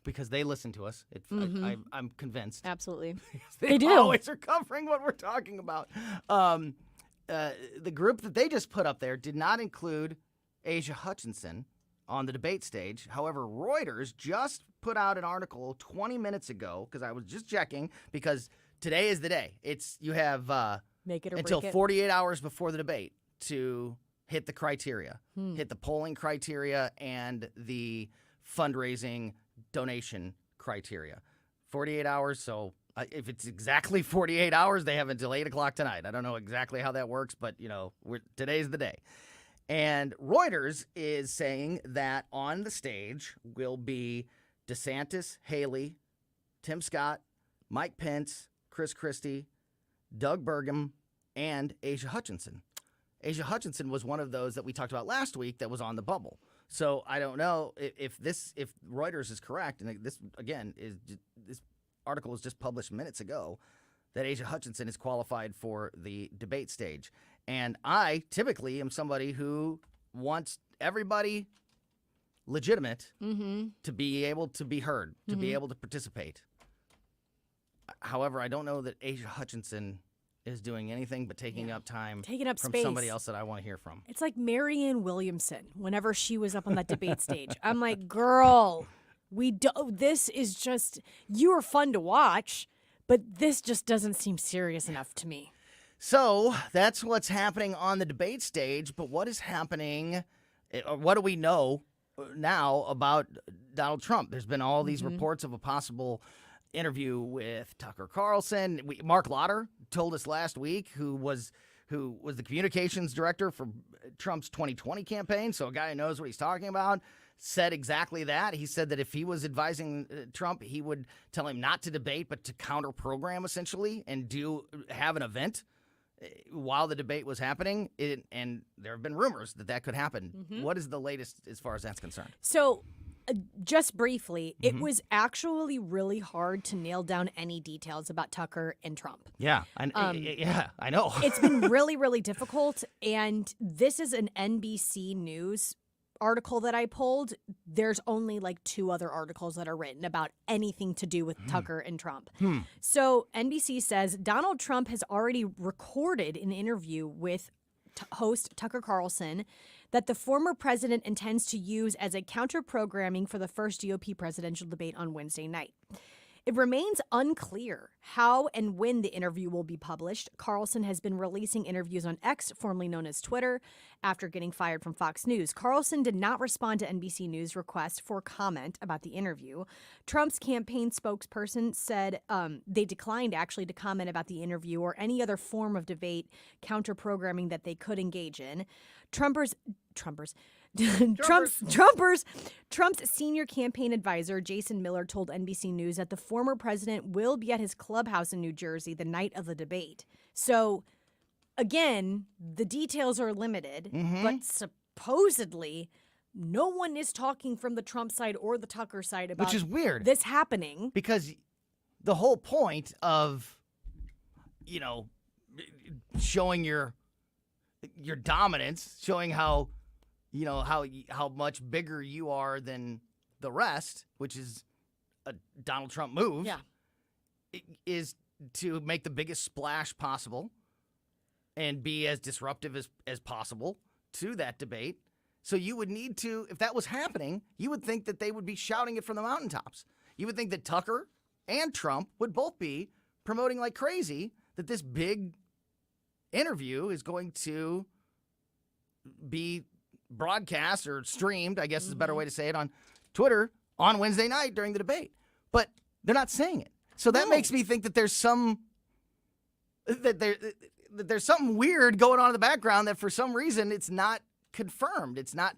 [SPEAKER 1] because they listen to us. I'm convinced.
[SPEAKER 10] Absolutely.
[SPEAKER 1] they
[SPEAKER 10] do.
[SPEAKER 1] Always are covering what we're talking about. The group that they just put up there did not include Asia Hutchinson on the debate stage. However, Reuters just put out an article 20 minutes ago, because I was just checking, because today is the day. You have
[SPEAKER 10] make it or
[SPEAKER 1] until
[SPEAKER 10] break it.
[SPEAKER 1] 48 hours before the debate to hit the criteria, hit the polling criteria and the fundraising donation criteria. 48 hours, so if it's exactly 48 hours, they have until 8 o'clock tonight. I don't know exactly how that works, but, today's the day. And Reuters is saying that on the stage will be DeSantis, Haley, Tim Scott, Mike Pence, Chris Christie, Doug Burgum, and Asia Hutchinson. Asia Hutchinson was one of those that we talked about last week that was on the bubble. So I don't know if Reuters is correct, and this article was just published minutes ago, that Asia Hutchinson is qualified for the debate stage. And I typically am somebody who wants everybody legitimate to be able to be heard, to be able to participate. However, I don't know that Asia Hutchinson is doing anything but taking up time from
[SPEAKER 10] space.
[SPEAKER 1] Somebody else that I want to hear from.
[SPEAKER 10] It's like Marianne Williamson whenever she was up on that debate stage. I'm like, girl, this is just, you are fun to watch, but this just doesn't seem serious enough to me.
[SPEAKER 1] So that's what's happening on the debate stage. But what is happening, or what do we know now about Donald Trump? There's been all these reports of a possible interview with Tucker Carlson. Mark Lauder told us last week, who was the communications director for Trump's 2020 campaign, so a guy who knows what he's talking about, said exactly that. He said that if he was advising Trump, he would tell him not to debate, but to counter program, essentially, and have an event while the debate was happening. And there have been rumors that could happen. What is the latest as far as that's concerned?
[SPEAKER 10] So just briefly, it was actually really hard to nail down any details about Tucker and Trump.
[SPEAKER 1] Yeah, I know.
[SPEAKER 10] It's been really, really difficult. And this is an NBC News article that I pulled. There's only like 2 other articles that are written about anything to do with Tucker and Trump. So NBC says Donald Trump has already recorded an interview with host Tucker Carlson that the former president intends to use as a counter-programming for the first GOP presidential debate on Wednesday night. It remains unclear how and when the interview will be published. Carlson has been releasing interviews on X, formerly known as Twitter, after getting fired from Fox News. Carlson did not respond to NBC News' request for comment about the interview. Trump's campaign spokesperson said they declined actually to comment about the interview or any other form of debate, counter-programming that they could engage in. Trump's senior campaign advisor, Jason Miller, told NBC News that the former president will be at his clubhouse in New Jersey the night of the debate. So, again, the details are limited, but supposedly no one is talking from the Trump side or the Tucker side about
[SPEAKER 1] Which is weird.
[SPEAKER 10] This happening.
[SPEAKER 1] Because the whole point of, showing your dominance, showing how much bigger you are than the rest, which is a Donald Trump move, is to make the biggest splash possible and be as disruptive as possible to that debate. So you would need to, if that was happening, you would think that they would be shouting it from the mountaintops. You would think that Tucker and Trump would both be promoting like crazy that this big interview is going to be broadcast or streamed, I guess is a better way to say it, on Twitter on Wednesday night during the debate. But they're not saying it. So that makes me think that there's something weird going on in the background that for some reason it's not confirmed. It's not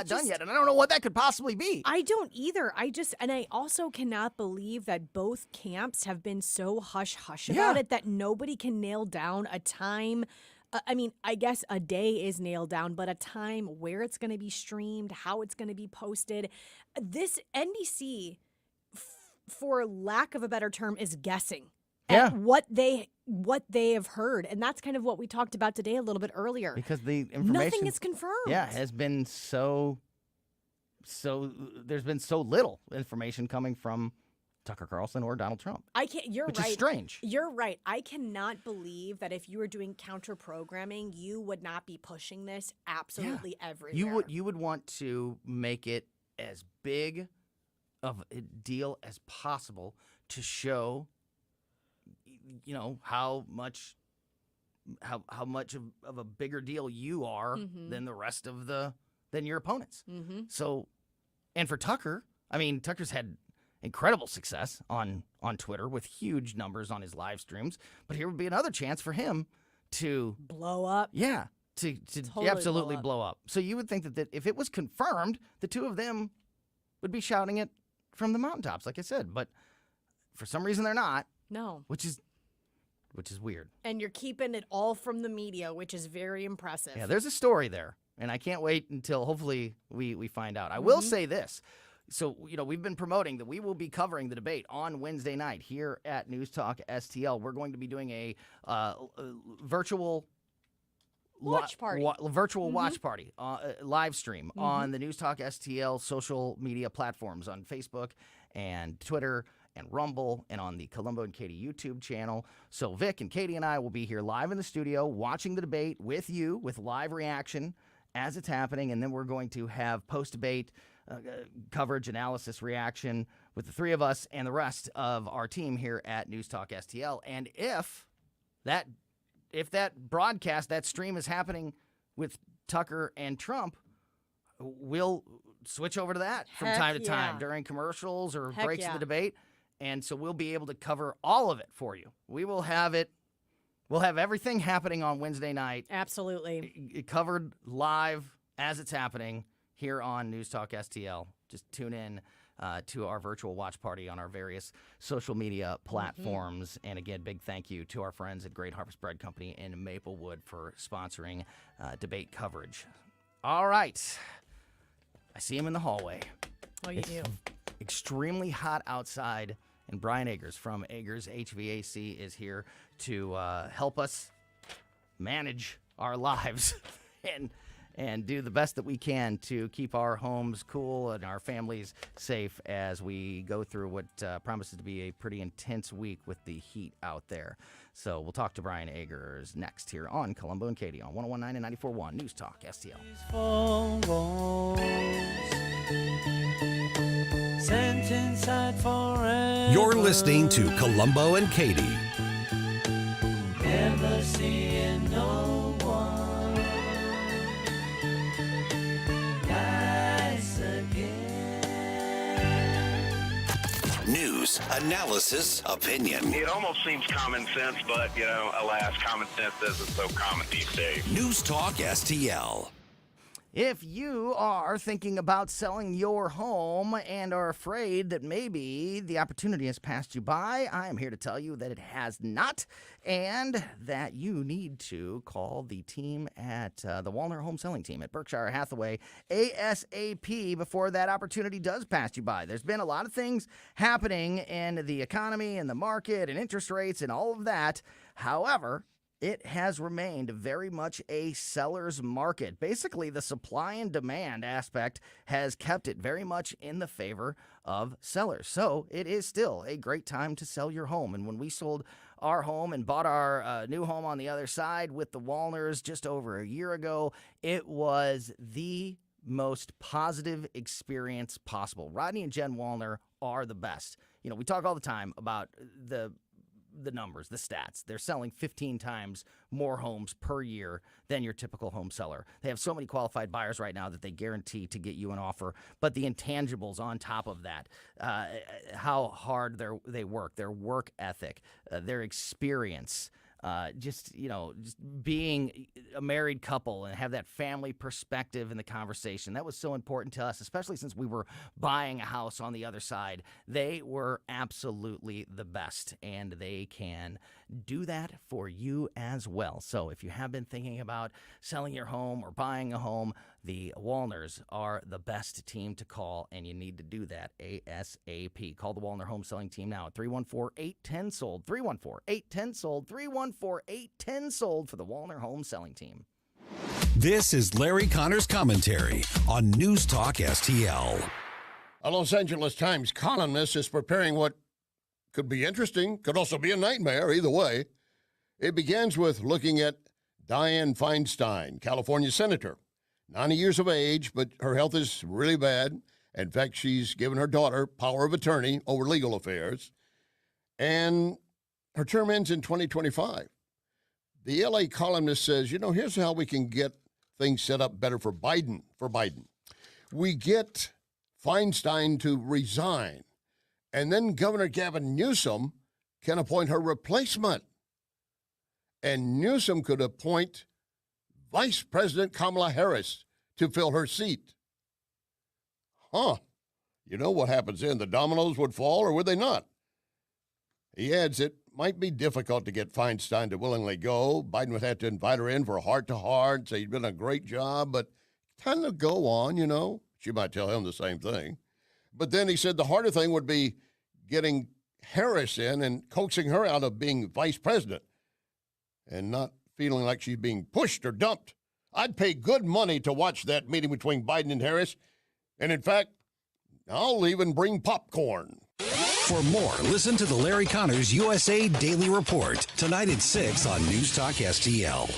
[SPEAKER 1] done yet. And I don't know what that could possibly be. I don't either. I also cannot believe that both camps have been so hush-hush about it that nobody can nail down a time. I guess a day is nailed down, but a time where it's going to be streamed, how it's going to be posted. This NBC, for lack of a better term, is guessing at what they have heard. And that's kind of what we talked about today a little bit earlier. Because the information...
[SPEAKER 10] Nothing is confirmed.
[SPEAKER 1] Yeah, has been so there's been so little information coming from Tucker Carlson or Donald Trump.
[SPEAKER 10] Which
[SPEAKER 1] is strange.
[SPEAKER 10] You're right. I cannot believe that if you were doing counter programming, you would not be pushing this absolutely everywhere.
[SPEAKER 1] You would want to make it as big of a deal as possible to show, how much of a bigger deal you are than the rest of than your opponents. So, and for Tucker, Tucker's had incredible success on Twitter with huge numbers on his live streams. But here would be another chance for him to
[SPEAKER 10] blow up.
[SPEAKER 1] Yeah, to
[SPEAKER 10] Totally
[SPEAKER 1] absolutely
[SPEAKER 10] blow
[SPEAKER 1] blow up. So you would think that if it was confirmed, the two of them would be shouting it from the mountaintops, like I said. But for some reason, they're not.
[SPEAKER 10] No.
[SPEAKER 1] Which is weird.
[SPEAKER 10] And you're keeping it all from the media, which is very impressive.
[SPEAKER 1] Yeah, there's a story there. And I can't wait until hopefully we find out. I will say this. So, we've been promoting that we will be covering the debate on Wednesday night here at News Talk STL. We're going to be doing a virtual
[SPEAKER 10] watch party,
[SPEAKER 1] watch party, live stream on the News Talk STL social media platforms on Facebook and Twitter and Rumble and on the Colombo and Katie YouTube channel. So Vic and Katie and I will be here live in the studio watching the debate with you with live reaction as it's happening. And then we're going to have post-debate coverage, analysis, reaction with the three of us and the rest of our team here at News Talk STL. And if that broadcast, that stream is happening with Tucker and Trump, we'll switch over to that from time to time during commercials or breaks in the debate. And so we'll be able to cover all of it for you. We will have it. We'll have everything happening on Wednesday night.
[SPEAKER 10] Absolutely.
[SPEAKER 1] Covered live as it's happening here on News Talk STL. Just tune in to our virtual watch party on our various social media platforms. And again, big thank you to our friends at Great Harvest Bread Company in Maplewood for sponsoring debate coverage. All right. I see him in the hallway.
[SPEAKER 10] Oh, you do.
[SPEAKER 1] Extremely hot outside, and Brian Agers from Agers HVAC is here to help us manage our lives and do the best that we can to keep our homes cool and our families safe as we go through what promises to be a pretty intense week with the heat out there. So we'll talk to Brian Agers next here on Colombo and Katie on 101.9 and 94.1 News Talk STL.
[SPEAKER 6] sent inside forever.
[SPEAKER 5] You're listening to Colombo and Katie.
[SPEAKER 6] Never seeing no one nice again.
[SPEAKER 5] News, analysis, opinion.
[SPEAKER 8] It almost seems common sense, but, alas, common sense isn't so common these days.
[SPEAKER 5] News Talk STL.
[SPEAKER 1] If you are thinking about selling your home and are afraid that maybe the opportunity has passed you by, I am here to tell you that it has not, and that you need to call the team at the Walner Home Selling Team at Berkshire Hathaway ASAP before that opportunity does pass you by. There's been a lot of things happening in the economy and the market and interest rates and all of that. However, it has remained very much a seller's market. Basically, the supply and demand aspect has kept it very much in the favor of sellers. So it is still a great time to sell your home. And when we sold our home and bought our new home on the other side with the Walners just over a year ago, it was the most positive experience possible. Rodney and Jen Walner are the best. We talk all the time about the numbers, the stats. They're selling 15 times more homes per year than your typical home seller. They have so many qualified buyers right now that they guarantee to get you an offer. But the intangibles on top of that, how hard they work, their work ethic, their experience, just being a married couple and have that family perspective in the conversation. That was so important to us, especially since we were buying a house on the other side. They were absolutely the best, and they can do that for you as well. So if you have been thinking about selling your home or buying a home, the Walners are the best team to call, and you need to do that ASAP. Call the Walner Home Selling Team now at 314-810-SOLD, 314-810-SOLD, 314-810-SOLD for the Walner Home Selling Team.
[SPEAKER 5] This is Larry Connor's commentary on News Talk STL.
[SPEAKER 28] A Los Angeles Times columnist is preparing what could be interesting, could also be a nightmare, either way. It begins with looking at Dianne Feinstein, California senator, 90 years of age, but her health is really bad. In fact, she's given her daughter power of attorney over legal affairs, and her term ends in 2025. The LA columnist says, here's how we can get things set up better for Biden. We get Feinstein to resign, and then Governor Gavin Newsom can appoint her replacement. And Newsom could appoint Vice President Kamala Harris to fill her seat. You know what happens then? The dominoes would fall, or would they not? He adds it might be difficult to get Feinstein to willingly go. Biden would have to invite her in for a heart-to-heart, say he'd been a great job, but kind of go on, She might tell him the same thing. But then he said the harder thing would be getting Harris in and coaxing her out of being vice president and not feeling like she's being pushed or dumped. I'd pay good money to watch that meeting between Biden and Harris. And in fact, I'll even bring popcorn.
[SPEAKER 5] For more, listen to the Larry Connors USA Daily Report tonight at 6 on News Talk STL.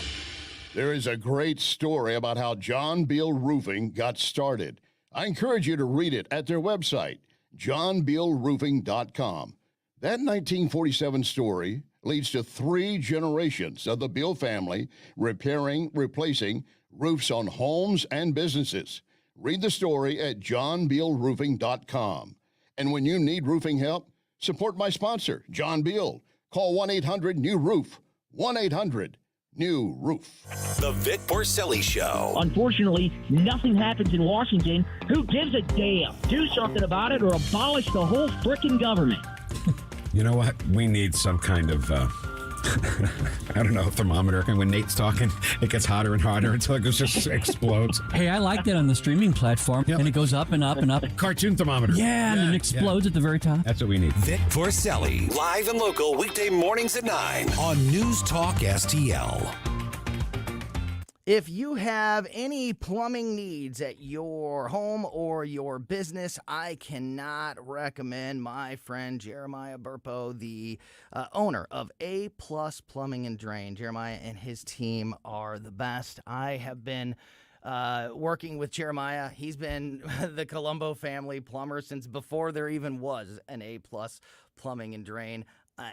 [SPEAKER 28] There is a great story about how John Beal Roofing got started. I encourage you to read it at their website, johnbealroofing.com. That 1947 story leads to 3 generations of the Beal family repairing, replacing roofs on homes and businesses. Read the story at johnbealroofing.com. And when you need roofing help, support my sponsor, John Beal. Call 1-800-NEW-ROOF, 1-800-NEW-ROOF.
[SPEAKER 5] The Vic Porcelli Show.
[SPEAKER 9] Unfortunately, nothing happens in Washington. Who gives a damn? Do something about it or abolish the whole frickin' government.
[SPEAKER 11] You know what? We need some kind of, I don't know, thermometer. And when Nate's talking, it gets hotter and hotter until it just explodes.
[SPEAKER 15] Hey, I like that on the streaming platform. Yep. And it goes up and up and up.
[SPEAKER 11] Cartoon thermometer.
[SPEAKER 15] Yeah, and it explodes at the very top.
[SPEAKER 11] That's what we need.
[SPEAKER 5] Vic Porcelli, live and local, weekday mornings at 9 on News Talk STL.
[SPEAKER 1] If you have any plumbing needs at your home or your business, I cannot recommend my friend Jeremiah Burpo, the owner of A Plus Plumbing and Drain. Jeremiah and his team are the best. I have been working with Jeremiah. He's been the Colombo family plumber since before there even was an A-plus plumbing and drain.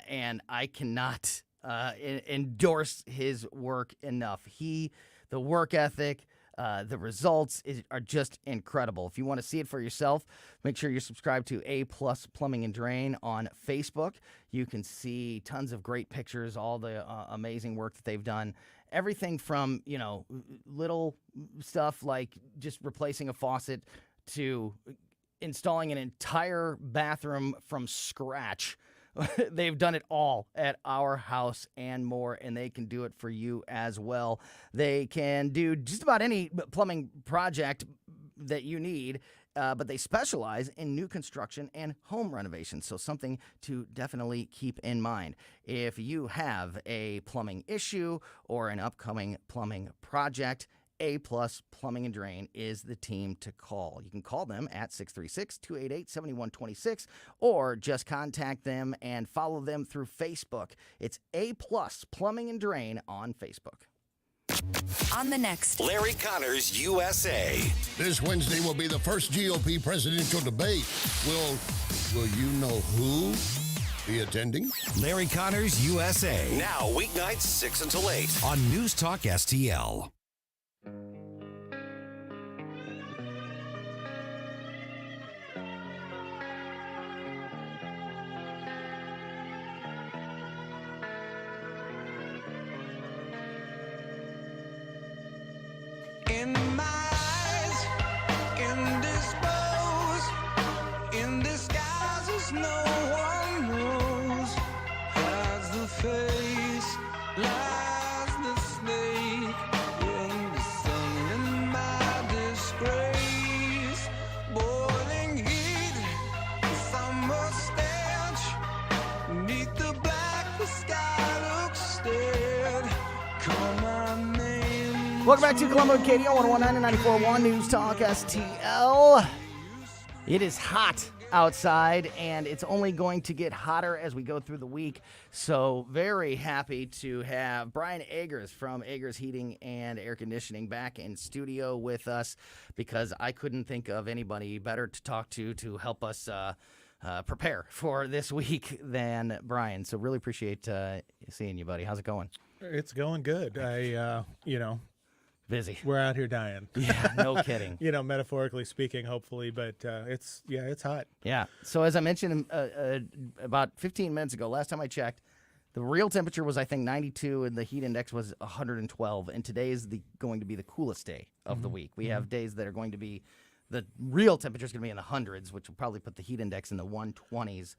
[SPEAKER 1] And I cannot endorse his work enough. The work ethic, the results are just incredible. If you want to see it for yourself, make sure you're subscribed to A-plus Plumbing and Drain on Facebook. You can see tons of great pictures, all the amazing work that they've done. Everything from, little stuff like just replacing a faucet to installing an entire bathroom from scratch. They've done it all at our house and more, and they can do it for you as well. They can do just about any plumbing project that you need, but they specialize in new construction and home renovations, so something to definitely keep in mind. If you have a plumbing issue or an upcoming plumbing project, A-plus Plumbing and Drain is the team to call. You can call them at 636-288-7126 or just contact them and follow them through Facebook. It's A-plus Plumbing and Drain on Facebook.
[SPEAKER 5] On the next, Larry Connors USA.
[SPEAKER 28] This Wednesday will be the first GOP presidential debate. Will you know who be attending?
[SPEAKER 5] Larry Connors USA. Now, weeknights 6 until 8 on News Talk STL.
[SPEAKER 6] In my eyes, indisposed, in disguises no one knows, hides the face, lies the snake, in the sun, in my disgrace, boiling heat, summer stench, neath the black, the sky looks dead, call my name.
[SPEAKER 1] Welcome back to Colombo Katie on 101.9 and 94.1 News Talk STL. It is hot outside, and it's only going to get hotter as we go through the week. So very happy to have Brian Agers from Agers Heating and Air Conditioning back in studio with us, because I couldn't think of anybody better to talk to help us prepare for this week than Brian. So really appreciate seeing you, buddy. How's it going?
[SPEAKER 12] It's going good.
[SPEAKER 1] Busy.
[SPEAKER 12] We're out here dying.
[SPEAKER 1] Yeah, no kidding.
[SPEAKER 12] Metaphorically speaking, hopefully, but it's hot.
[SPEAKER 1] Yeah. So as I mentioned about 15 minutes ago, last time I checked, the real temperature was, I think, 92, and the heat index was 112. And today is going to be the coolest day of the week. We have days that are going to be, the real temperature is going to be in the hundreds, which will probably put the heat index in the 120s.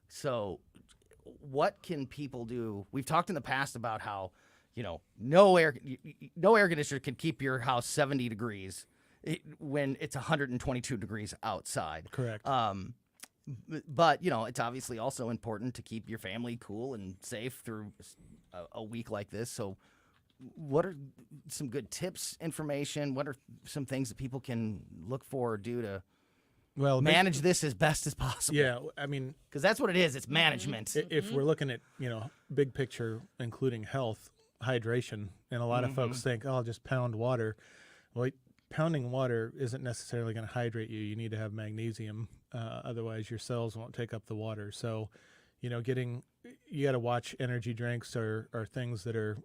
[SPEAKER 1] So what can people do? We've talked in the past about how, no air conditioner can keep your house 70 degrees when it's 122 degrees outside.
[SPEAKER 12] Correct.
[SPEAKER 1] But, it's obviously also important to keep your family cool and safe through a week like this. So what are some good tips, information? What are some things that people can look for or do to manage this as best as possible?
[SPEAKER 12] Yeah, I mean,
[SPEAKER 1] because that's what it is. It's management.
[SPEAKER 12] If we're looking at, big picture, including health, hydration, and a lot of folks think, I'll just pound water. Well, pounding water isn't necessarily going to hydrate you. You need to have magnesium. Otherwise, your cells won't take up the water. So, you got to watch energy drinks or things that are,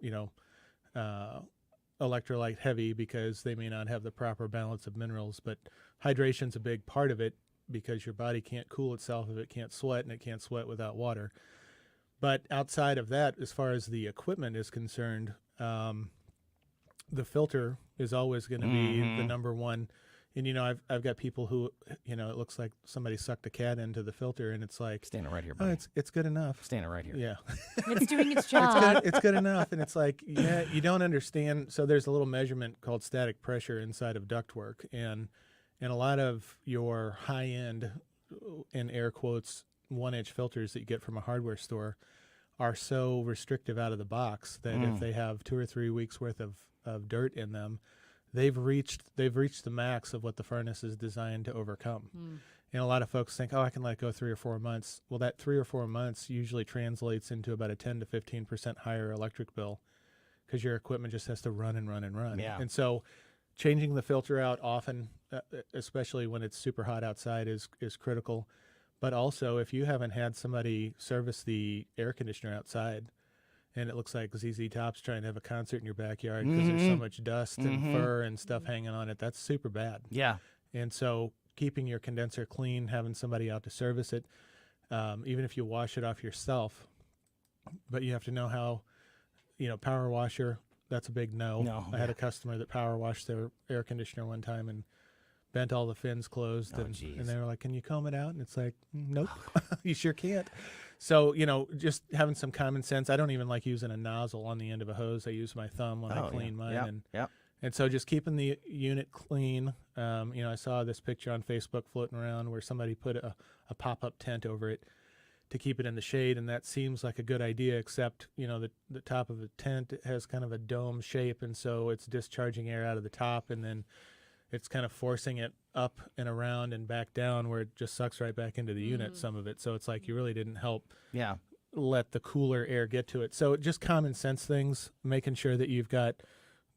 [SPEAKER 12] electrolyte heavy, because they may not have the proper balance of minerals. But hydration's a big part of it, because your body can't cool itself if it can't sweat, and it can't sweat without water. But outside of that, as far as the equipment is concerned, the filter is always going to be the number one. And, I've got people who, it looks like somebody sucked a cat into the filter, and it's like,
[SPEAKER 1] standing right here, buddy.
[SPEAKER 12] Oh, it's good enough.
[SPEAKER 1] Standing right here.
[SPEAKER 12] Yeah.
[SPEAKER 10] It's doing its job.
[SPEAKER 12] It's good enough. And it's like, you don't understand. So there's a little measurement called static pressure inside of ductwork. And a lot of your high-end, in air quotes, 1-inch filters that you get from a hardware store are so restrictive out of the box that if they have 2 or 3 weeks worth of dirt in them, they've reached the max of what the furnace is designed to overcome. And a lot of folks think, I can let go 3 or 4 months. Well, that 3 or 4 months usually translates into about a 10 to 15% higher electric bill, because your equipment just has to run and run and run.
[SPEAKER 1] Yeah.
[SPEAKER 12] And so changing the filter out often, especially when it's super hot outside, is critical. But also, if you haven't had somebody service the air conditioner outside, and it looks like ZZ Top's trying to have a concert in your backyard because there's so much dust and fur and stuff hanging on it, that's super bad.
[SPEAKER 1] Yeah.
[SPEAKER 12] And so keeping your condenser clean, having somebody out to service it, even if you wash it off yourself, but you have to know how, power washer, that's a big no. I had a customer that power washed their air conditioner one time and bent all the fins closed, and they were like, "Can you comb it out?" And it's like, "Nope, you sure can't." So just having some common sense. I don't even like using a nozzle on the end of a hose. I use my thumb when I clean mine, and so just keeping the unit clean. I saw this picture on Facebook floating around where somebody put a pop-up tent over it to keep it in the shade, and that seems like a good idea, except the top of the tent has kind of a dome shape, and so it's discharging air out of the top, and then it's kind of forcing it up and around and back down where it just sucks right back into the unit, some of it. So it's like you really didn't help let the cooler air get to it. So just common sense things, making sure that you've got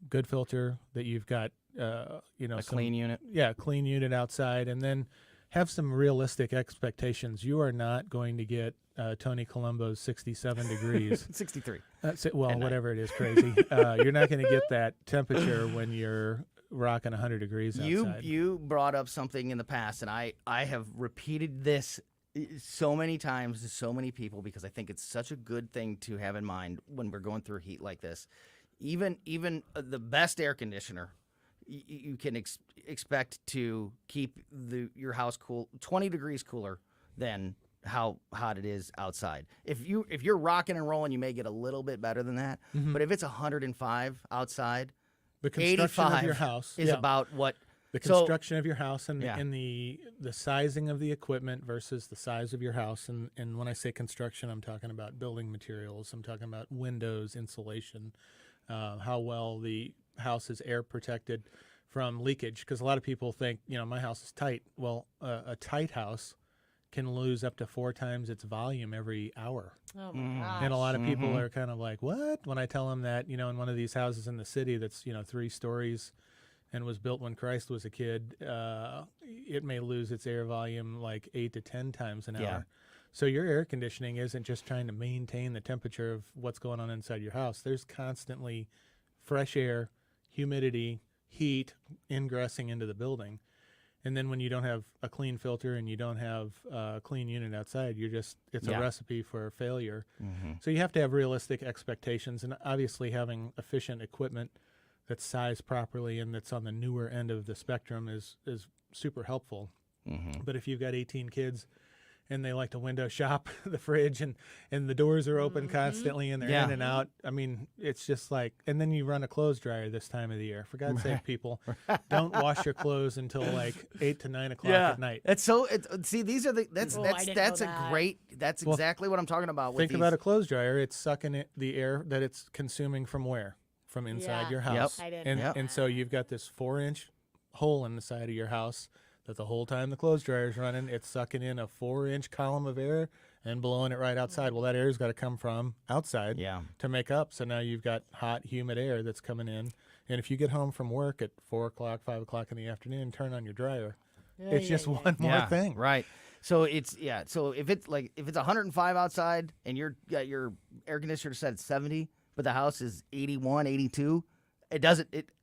[SPEAKER 12] good filter, that you've got, a
[SPEAKER 1] clean unit.
[SPEAKER 12] Yeah, clean unit outside, and then have some realistic expectations. You are not going to get Tony Colombo's 67 degrees.
[SPEAKER 1] 63.
[SPEAKER 12] Well, whatever it is, crazy. You're not going to get that temperature when you're rocking 100 degrees outside.
[SPEAKER 1] You brought up something in the past, and I have repeated this so many times to so many people because I think it's such a good thing to have in mind when we're going through heat like this. Even the best air conditioner, you can expect to keep your house cool 20 degrees cooler than how hot it is outside. If you're rocking and rolling, you may get a little bit better than that. But if it's 105 outside,
[SPEAKER 12] the construction of your house
[SPEAKER 1] is about what
[SPEAKER 12] the construction of your house and the sizing of the equipment versus the size of your house. And when I say construction, I'm talking about building materials. I'm talking about windows, insulation, how well the house is air protected from leakage. Because a lot of people think, my house is tight. Well, a tight house can lose up to 4 times its volume every hour.
[SPEAKER 10] Oh my gosh.
[SPEAKER 12] And a lot of people are kind of like, what? When I tell them that, in one of these houses in the city that's, 3 stories and was built when Christ was a kid, it may lose its air volume like 8 to 10 times an hour. So your air conditioning isn't just trying to maintain the temperature of what's going on inside your house. There's constantly fresh air, humidity, heat ingressing into the building. And then when you don't have a clean filter and you don't have a clean unit outside, it's a recipe for failure. So you have to have realistic expectations, and obviously having efficient equipment that's sized properly and that's on the newer end of the spectrum is super helpful. But if you've got 18 kids and they like to window shop the fridge and the doors are open constantly and they're in and out, I mean, it's just like, and then you run a clothes dryer this time of the year. For God's sake, people, don't wash your clothes until like 8 to 9 o'clock at night.
[SPEAKER 1] That's exactly what I'm talking about.
[SPEAKER 12] Think about a clothes dryer. It's sucking the air that it's consuming from where? From inside your house. And so you've got this 4-inch hole in the side of your house that the whole time the clothes dryer's running, it's sucking in a 4-inch column of air and blowing it right outside. Well, that air's got to come from outside to make up. So now you've got hot, humid air that's coming in. And if you get home from work at 4 o'clock, 5 o'clock in the afternoon, turn on your dryer. It's just one more thing.
[SPEAKER 1] Right. So so if it's 105 outside and you're got your air conditioner set at 70, but the house is 81, 82,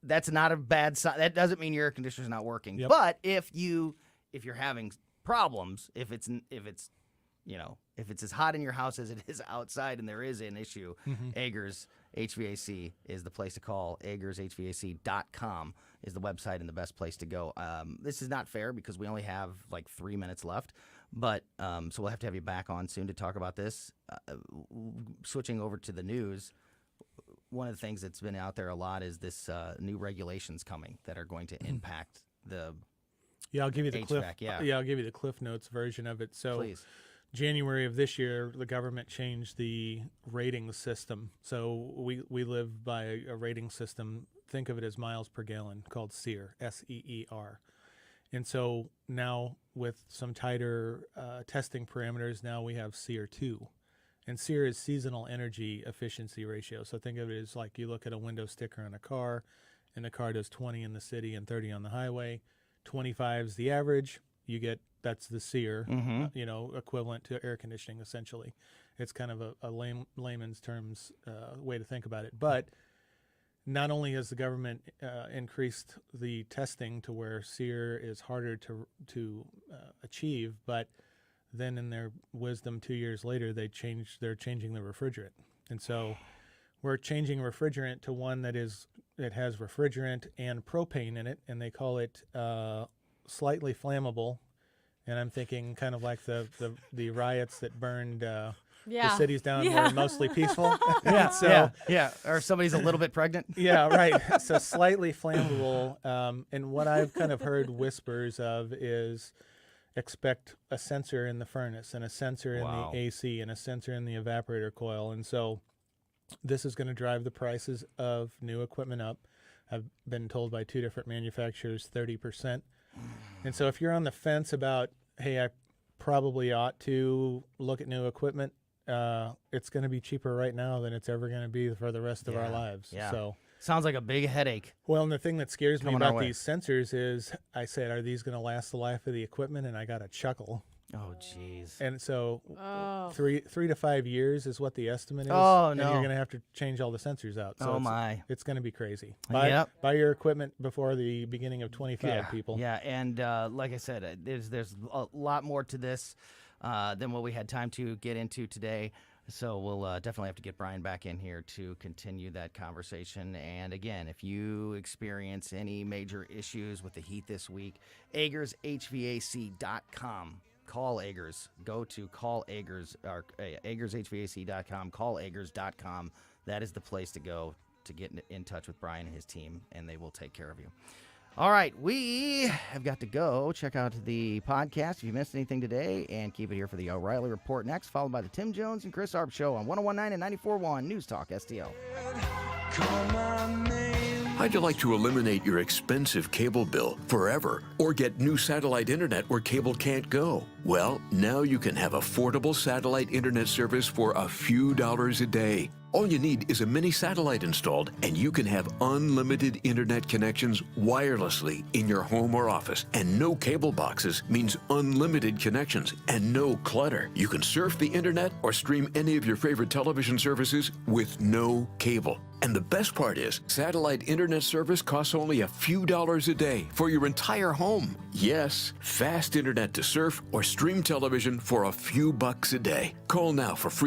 [SPEAKER 1] that's not a bad sign. That doesn't mean your air conditioner's not working. But if you're having problems, if it's as hot in your house as it is outside and there is an issue, Agers HVAC is the place to call. AgersHVAC.com is the website and the best place to go. This is not fair because we only have like 3 minutes left, but so we'll have to have you back on soon to talk about this. Switching over to the news. One of the things that's been out there a lot is this new regulations coming that are going to impact the
[SPEAKER 12] I'll give you the
[SPEAKER 1] HVAC,
[SPEAKER 12] I'll give you the Cliff Notes version of it. So
[SPEAKER 1] please.
[SPEAKER 12] January of this year, the government changed the rating system. So we live by a rating system. Think of it as miles per gallon, called SEER, SEER. And so now with some tighter testing parameters, now we have SEER 2. And SEER is seasonal energy efficiency ratio. So think of it as like you look at a window sticker on a car, and the car does 20 in the city and 30 on the highway. 25 is the average. That's the SEER, equivalent to air conditioning, essentially. It's kind of a layman's terms way to think about it. But not only has the government increased the testing to where SEER is harder to achieve, but then in their wisdom 2 years later, they're changing the refrigerant. And so we're changing refrigerant to one that has refrigerant and propane in it, and they call it slightly flammable. And I'm thinking kind of like the riots that burned the cities down were mostly peaceful.
[SPEAKER 1] Or somebody's a little bit pregnant.
[SPEAKER 12] Yeah, right. So slightly flammable. And what I've kind of heard whispers of is expect a sensor in the furnace and a sensor in the AC and a sensor in the evaporator coil. And so this is going to drive the prices of new equipment up. I've been told by 2 different manufacturers 30%. And so if you're on the fence about, hey, I probably ought to look at new equipment, it's going to be cheaper right now than it's ever going to be for the rest of our lives.
[SPEAKER 1] Yeah.
[SPEAKER 12] So
[SPEAKER 1] sounds like a big headache.
[SPEAKER 12] Well, and the thing that scares me about these sensors is I said, are these going to last the life of the equipment? And I got a chuckle.
[SPEAKER 1] Oh, jeez.
[SPEAKER 12] And so 3 to 5 years is what the estimate is.
[SPEAKER 1] Oh,
[SPEAKER 12] and
[SPEAKER 1] no.
[SPEAKER 12] you're going to have to change all the sensors out. So it's going to be crazy. Buy your equipment before the beginning of 25, people.
[SPEAKER 1] Yeah, and like I said, there's a lot more to this than what we had time to get into today. So we'll definitely have to get Brian back in here to continue that conversation. And again, if you experience any major issues with the heat this week, AgersHVAC.com. Call Agers. Go to call Agers or AgersHVAC.com. Call Agers.com. That is the place to go to get in touch with Brian and his team, and they will take care of you. All right, we have got to go. Check out the podcast if you missed anything today, and keep it here for the O'Reilly Report next, followed by the Tim Jones and Chris Arp Show on 101.9 and 94.1 News Talk STL.
[SPEAKER 13] How'd you like to eliminate your expensive cable bill forever or get new satellite internet where cable can't go? Well, now you can have affordable satellite internet service for a few dollars a day. All you need is a mini satellite installed, and you can have unlimited internet connections wirelessly in your home or office. And no cable boxes means unlimited connections and no clutter. You can surf the internet or stream any of your favorite television services with no cable. And the best part is, satellite internet service costs only a few dollars a day for your entire home. Yes, fast internet to surf or stream television for a few bucks a day. Call now for free